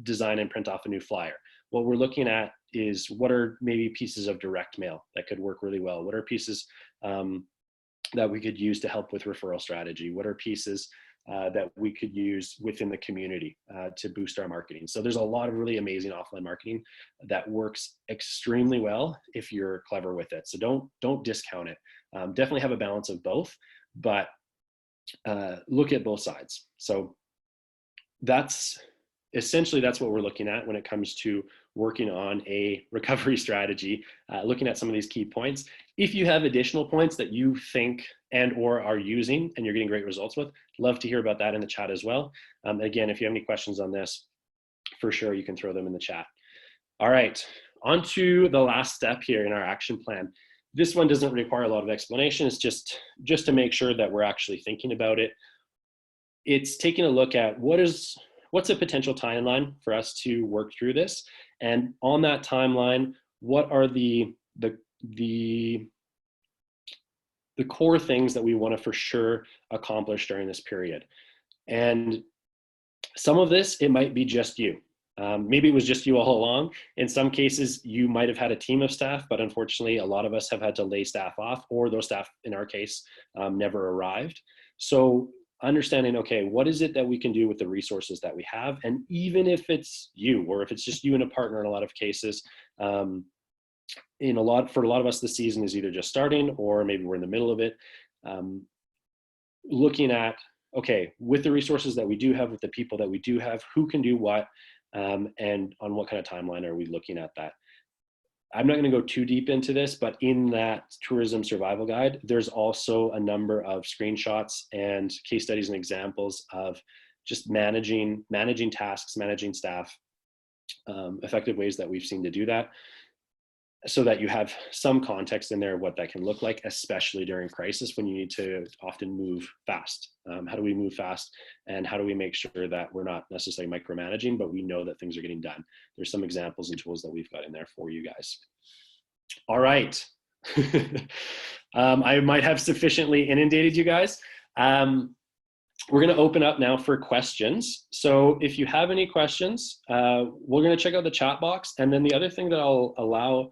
design and print off a new flyer. What we're looking at is what are maybe pieces of direct mail that could work really well? What are pieces that we could use to help with referral strategy? What are pieces that we could use within the community to boost our marketing? So there's a lot of really amazing offline marketing that works extremely well if you're clever with it. So don't discount it. Definitely have a balance of both, but look at both sides. So that's what we're looking at when it comes to working on a recovery strategy, looking at some of these key points. If you have additional points that you think and or are using and you're getting great results with, love to hear about that in the chat as well. Again, if you have any questions on this, for sure you can throw them in the chat. All right, on to the last step here in our action plan. This one doesn't require a lot of explanation. It's just to make sure that we're actually thinking about it. It's taking a look at what's a potential timeline for us to work through this, and on that timeline, what are the core things that we want to for sure accomplish during this period. And some of this, it might be just you. Maybe it was just you all along. In some cases, you might have had a team of staff, but unfortunately, a lot of us have had to lay staff off, or those staff, in our case, never arrived. So understanding, okay, what is it that we can do with the resources that we have? And even if it's you, or if it's just you and a partner in a lot of cases, for a lot of us, the season is either just starting or maybe we're in the middle of it. Looking at, okay, with the resources that we do have, with the people that we do have, who can do what, and on what kind of timeline are we looking at that? I'm not going to go too deep into this, but in that tourism survival guide, there's also a number of screenshots and case studies and examples of just managing tasks, managing staff, effective ways that we've seen to do that, so that you have some context in there of what that can look like, especially during crisis when you need to often move fast. How do we move fast, and how do we make sure that we're not necessarily micromanaging, but we know that things are getting done? There's some examples and tools that we've got in there for you guys. All right. I might have sufficiently inundated you guys. We're going to open up now for questions. So if you have any questions, we're going to check out the chat box. And then the other thing that I'll allow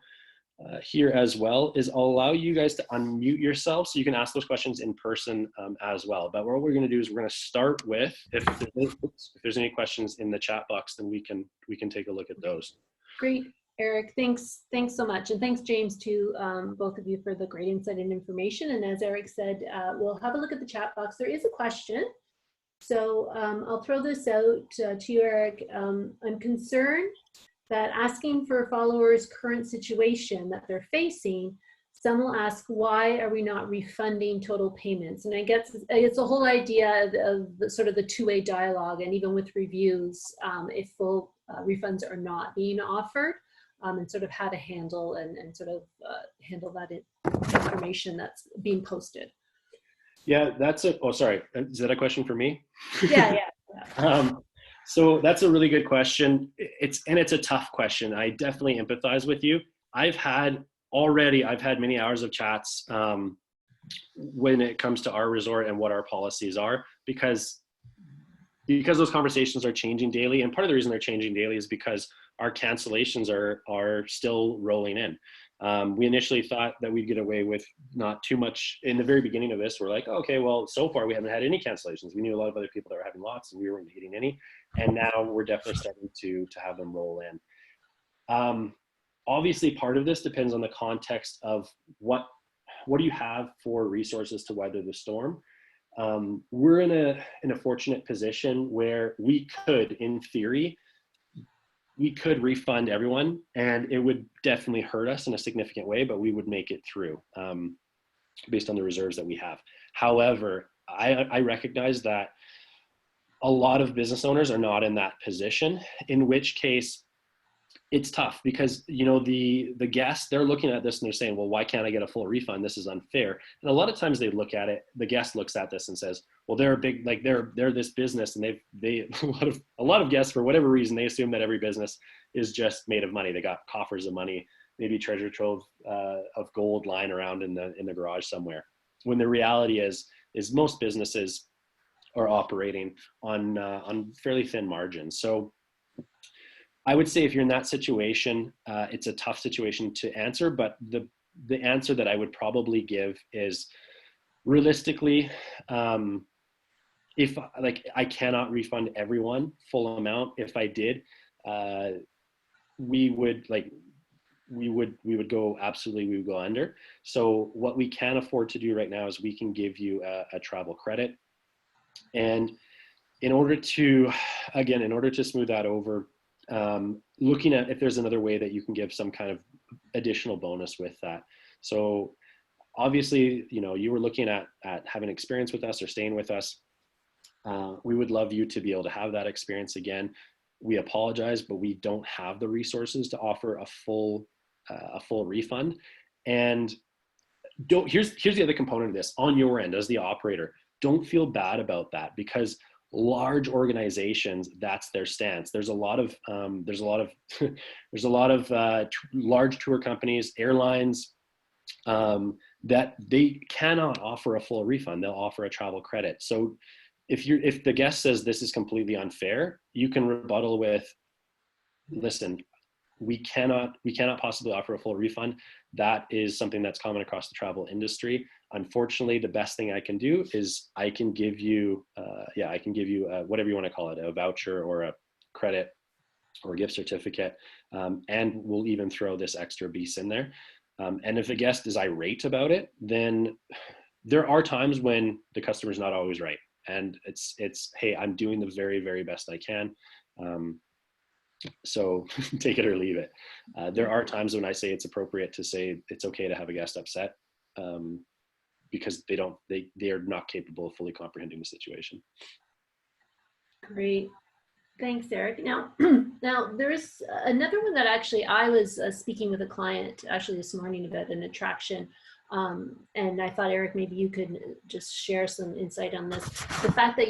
here as well is I'll allow you guys to unmute yourselves so you can ask those questions in person as well. But what we're going to do is we're going to start with, if there's any questions in the chat box, then we can take a look at those. Great, Eric. Thanks so much, and thanks, James, to both of you for the great insight and information. And as Eric said, we'll have a look at the chat box. There is a question, so I'll throw this out to you, Eric. I'm concerned that asking for followers' current situation that they're facing, some will ask, why are we not refunding total payments? And I guess it's the whole idea of the sort of the two-way dialogue, and even with reviews, if full refunds are not being offered, and sort of how to handle and sort of handle that information that's being posted. Yeah, sorry, is that a question for me? Yeah. So that's a really good question. It's a tough question. I definitely empathize with you. I've had many hours of chats when it comes to our resort and what our policies are, because those conversations are changing daily. And part of the reason they're changing daily is because our cancellations are still rolling in. We initially thought that we'd get away with not too much in the very beginning of this. We're like, okay, well, so far we haven't had any cancellations. We knew a lot of other people that were having lots and we weren't getting any. And now we're definitely starting to have them roll in. Obviously, part of this depends on the context of what do you have for resources to weather the storm. we're in a fortunate position where we could, in theory, we could refund everyone, and it would definitely hurt us in a significant way, but we would make it through based on the reserves that we have. However, I recognize that a lot of business owners are not in that position, in which case it's tough because, you know, the guests, they're looking at this and they're saying, well, why can't I get a full refund? This is unfair. And a lot of times they look at it, the guest looks at this and says, well, they're a big, like they're this business, and they a lot of guests, for whatever reason, they assume that every business is just made of money. They got coffers of money, maybe treasure trove of gold lying around in the garage somewhere. When the reality is most businesses are operating on fairly thin margins. So I would say if you're in that situation, it's a tough situation to answer, but the answer that I would probably give is, realistically, if like I cannot refund everyone full amount. If I did, we would go under. So what we can afford to do right now is we can give you a travel credit, and in order to smooth that over, looking at if there's another way that you can give some kind of additional bonus with that. So obviously, you know, you were looking at having experience with us or staying with us. We would love you to be able to have that experience again. We apologize, but we don't have the resources to offer a full refund. And here's the other component of this on your end as the operator. Don't feel bad about that, because large organizations, that's their stance. There's a lot of large tour companies, airlines, that they cannot offer a full refund. They'll offer a travel credit. So if the guest says this is completely unfair, you can rebuttal with, listen, we cannot possibly offer a full refund. That is something that's common across the travel industry. Unfortunately, the best thing I can do is I can give you whatever you want to call it, a voucher or a credit or a gift certificate, and we'll even throw this extra piece in there. And if the guest is irate about it, then there are times when the customer's not always right, and it's hey, I'm doing the very, very best I can. So take it or leave it. There are times when I say it's appropriate to say it's okay to have a guest upset, because they are not capable of fully comprehending the situation. Great. Thanks, Eric. Now, there's another one that actually I was speaking with a client actually this morning about an attraction. And I thought, Eric, maybe you could just share some insight on this. The fact that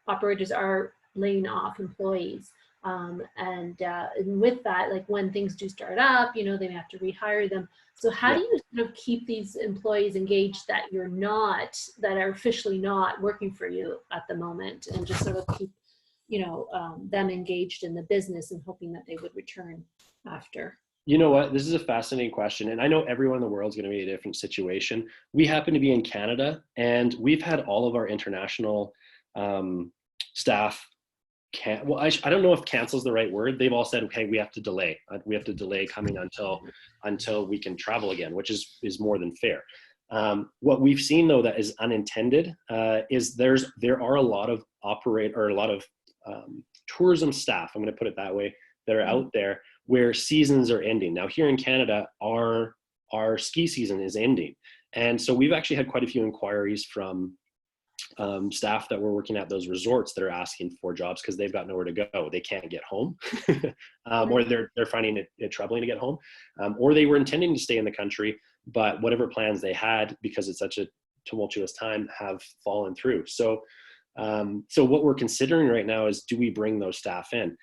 operators are laying off employees. And with that, like when things do start up, they may have to rehire them. So how do you sort of keep these employees engaged that are officially not working for you at the moment, and just sort of keep, them engaged in the business and hoping that they would return after? You know what? This is a fascinating question. And I know everyone in the world is going to be in a different situation. We happen to be in Canada, and we've had all of our international staff I don't know if cancel is the right word. They've all said, okay, we have to delay. We have to delay coming until we can travel again, which is more than fair. What we've seen, though, that is unintended, is there are a lot of tourism staff, I'm going to put it that way, that are out there where seasons are ending. Now, here in Canada, our ski season is ending. And so we've actually had quite a few inquiries from staff that were working at those resorts that are asking for jobs because they've got nowhere to go. They can't get home, or they're finding it troubling to get home, or they were intending to stay in the country, but whatever plans they had, because it's such a tumultuous time, have fallen through. So what we're considering right now is, do we bring those staff in?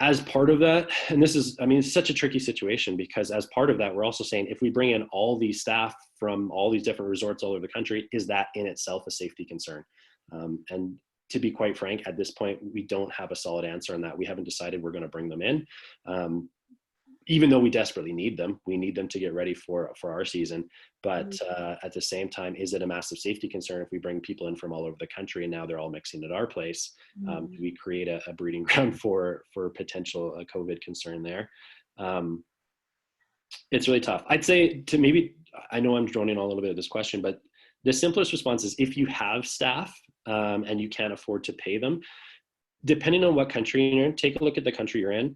As part of that, and it's such a tricky situation, because as part of that, we're also saying, if we bring in all these staff from all these different resorts all over the country, is that in itself a safety concern? And to be quite frank, at this point, we don't have a solid answer on that. We haven't decided we're going to bring them in. Even though we desperately need them to get ready for our season. But at the same time, is it a massive safety concern if we bring people in from all over the country and now they're all mixing at our place? Do we create a breeding ground for potential COVID concern there? It's really tough. I'd say I know I'm droning on a little bit of this question, but The simplest response is if you have staff and you can't afford to pay them, depending on what country you're in, take a look at the country you're in.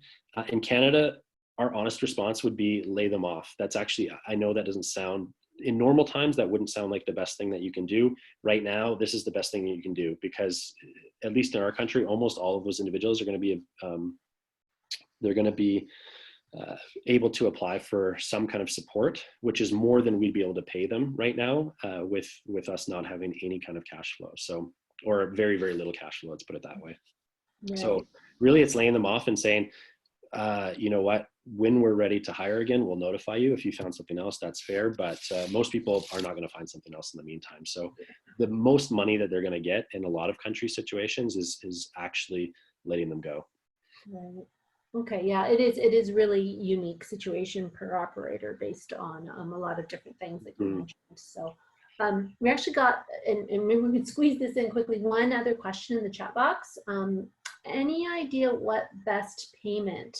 In Canada, our honest response would be lay them off. That's actually, I know that doesn't sound, in normal times, that wouldn't sound like the best thing that you can do. Right now, this is the best thing that you can do, because at least in our country, almost all of those individuals are going to be, they're going to be able to apply for some kind of support, which is more than we'd be able to pay them right now with us not having any kind of cash flow. So, or very, very little cash flow, let's put it that way. Right. So really it's laying them off and saying, you know what, when we're ready to hire again, we'll notify you. If you found something else, that's fair. But most people are not going to find something else in the meantime. So the most money that they're going to get in a lot of country situations is actually letting them go. Right. Okay, yeah, it is really unique situation per operator based on a lot of different things that you mentioned. So we actually got, and maybe we could squeeze this in quickly, one other question in the chat box. Any idea what best payment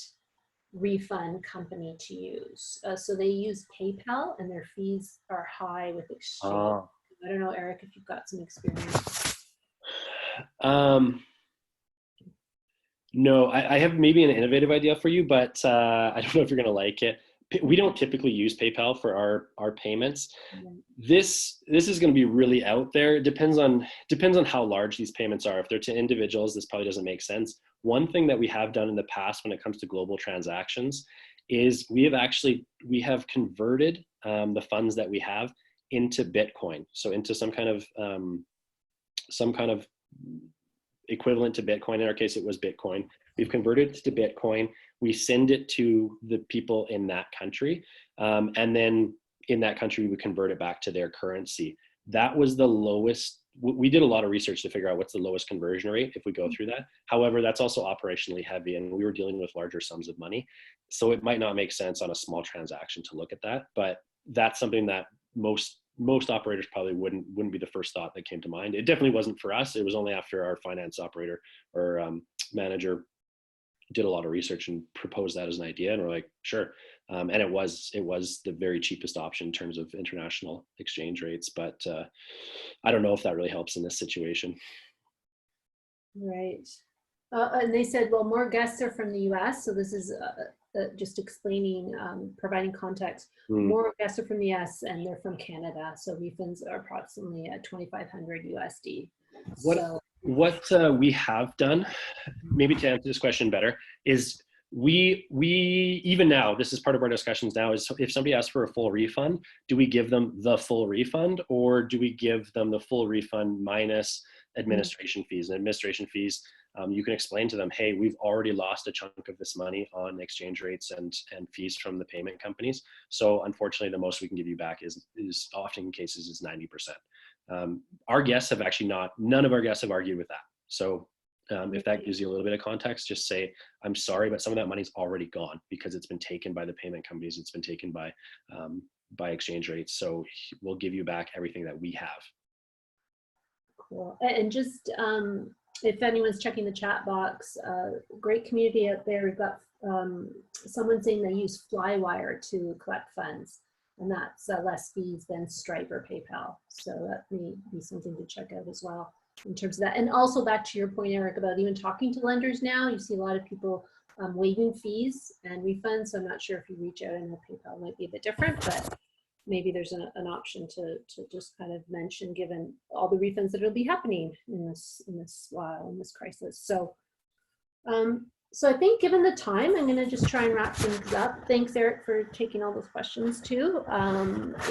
refund company to use? So they use PayPal and their fees are high with exchange. I don't know, Eric, if you've got some experience. No, I have maybe an innovative idea for you, but I don't know if you're going to like it. We don't typically use PayPal for our payments. This is going to be really out there. It depends on how large these payments are. If they're to individuals, this probably doesn't make sense. One thing that we have done in the past when it comes to global transactions is we have converted the funds that we have into Bitcoin, so into some kind of equivalent to Bitcoin. In our case, it was Bitcoin. We've converted it to Bitcoin. We send it to the people in that country. And then in that country, we convert it back to their currency. That was the lowest. We did a lot of research to figure out what's the lowest conversion rate if we go through that. However, that's also operationally heavy, and we were dealing with larger sums of money. So it might not make sense on a small transaction to look at that, but that's something that most operators probably wouldn't be the first thought that came to mind. It definitely wasn't for us. It was only after our finance operator or manager did a lot of research and proposed that as an idea, and we're like, sure. And it was the very cheapest option in terms of international exchange rates. But I don't know if that really helps in this situation. Right. And they said, well, more guests are from the US. So this is just explaining, providing context. More guests are from the US and they're from Canada. So refunds are approximately at 2,500 USD. What we have done, maybe to answer this question better, is we even now, this is part of our discussions now, is if somebody asks for a full refund, do we give them the full refund, or do we give them the full refund minus administration fees? And administration fees, you can explain to them, hey, we've already lost a chunk of this money on exchange rates and fees from the payment companies. So unfortunately, the most we can give you back is often in cases is 90%. Our guests have actually none of our guests have argued with that. So if that gives you a little bit of context, just say, I'm sorry, but some of that money's already gone because it's been taken by the payment companies. It's been taken by exchange rates. So we'll give you back everything that we have. Cool. And just if anyone's checking the chat box, great community out there. We've got someone saying they use Flywire to collect funds, and that's less fees than Stripe or PayPal. So that may be something to check out as well in terms of that. And also back to your point, Eric, about even talking to lenders now, you see a lot of people waiving fees and refunds. So I'm not sure if you reach out, I know PayPal might be a bit different, but maybe there's an option to just kind of mention, given all the refunds that will be happening in this crisis. So, so I think given the time, I'm going to just try and wrap things up. Thanks, Eric, for taking all those questions too.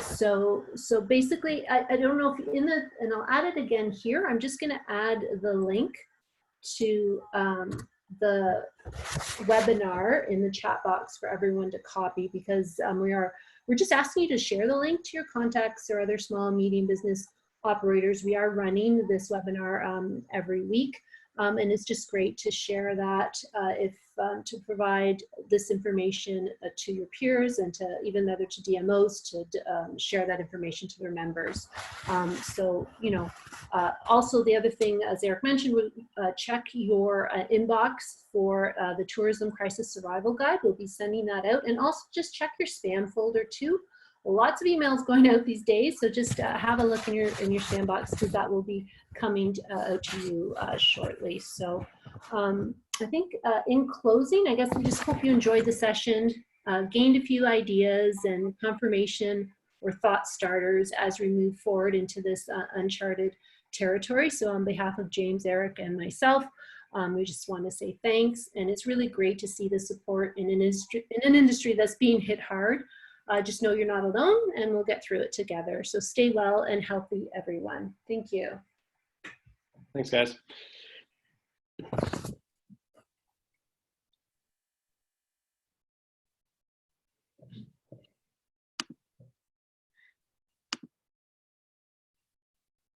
So basically, I don't know if and I'll add it again here. I'm just going to add the link to the webinar in the chat box for everyone to copy, because we're just asking you to share the link to your contacts or other small and medium business operators. We are running this webinar every week, and it's just great to share that to provide this information to your peers and to even to DMOs to share that information to their members. So, also the other thing, as Eric mentioned, check your inbox for the Tourism Crisis Survival Guide. We'll be sending that out, and also just check your spam folder too. lots of emails going out these days. So just have a look in your sandbox, because that will be coming out to you shortly. So I think in closing, I guess we just hope you enjoyed the session, gained a few ideas and confirmation or thought starters as we move forward into this uncharted territory. So on behalf of James, Eric, and myself, we just want to say thanks. And it's really great to see the support in an industry that's being hit hard. Just know you're not alone, and we'll get through it together. So stay well and healthy, everyone. Thank you. Thanks, guys.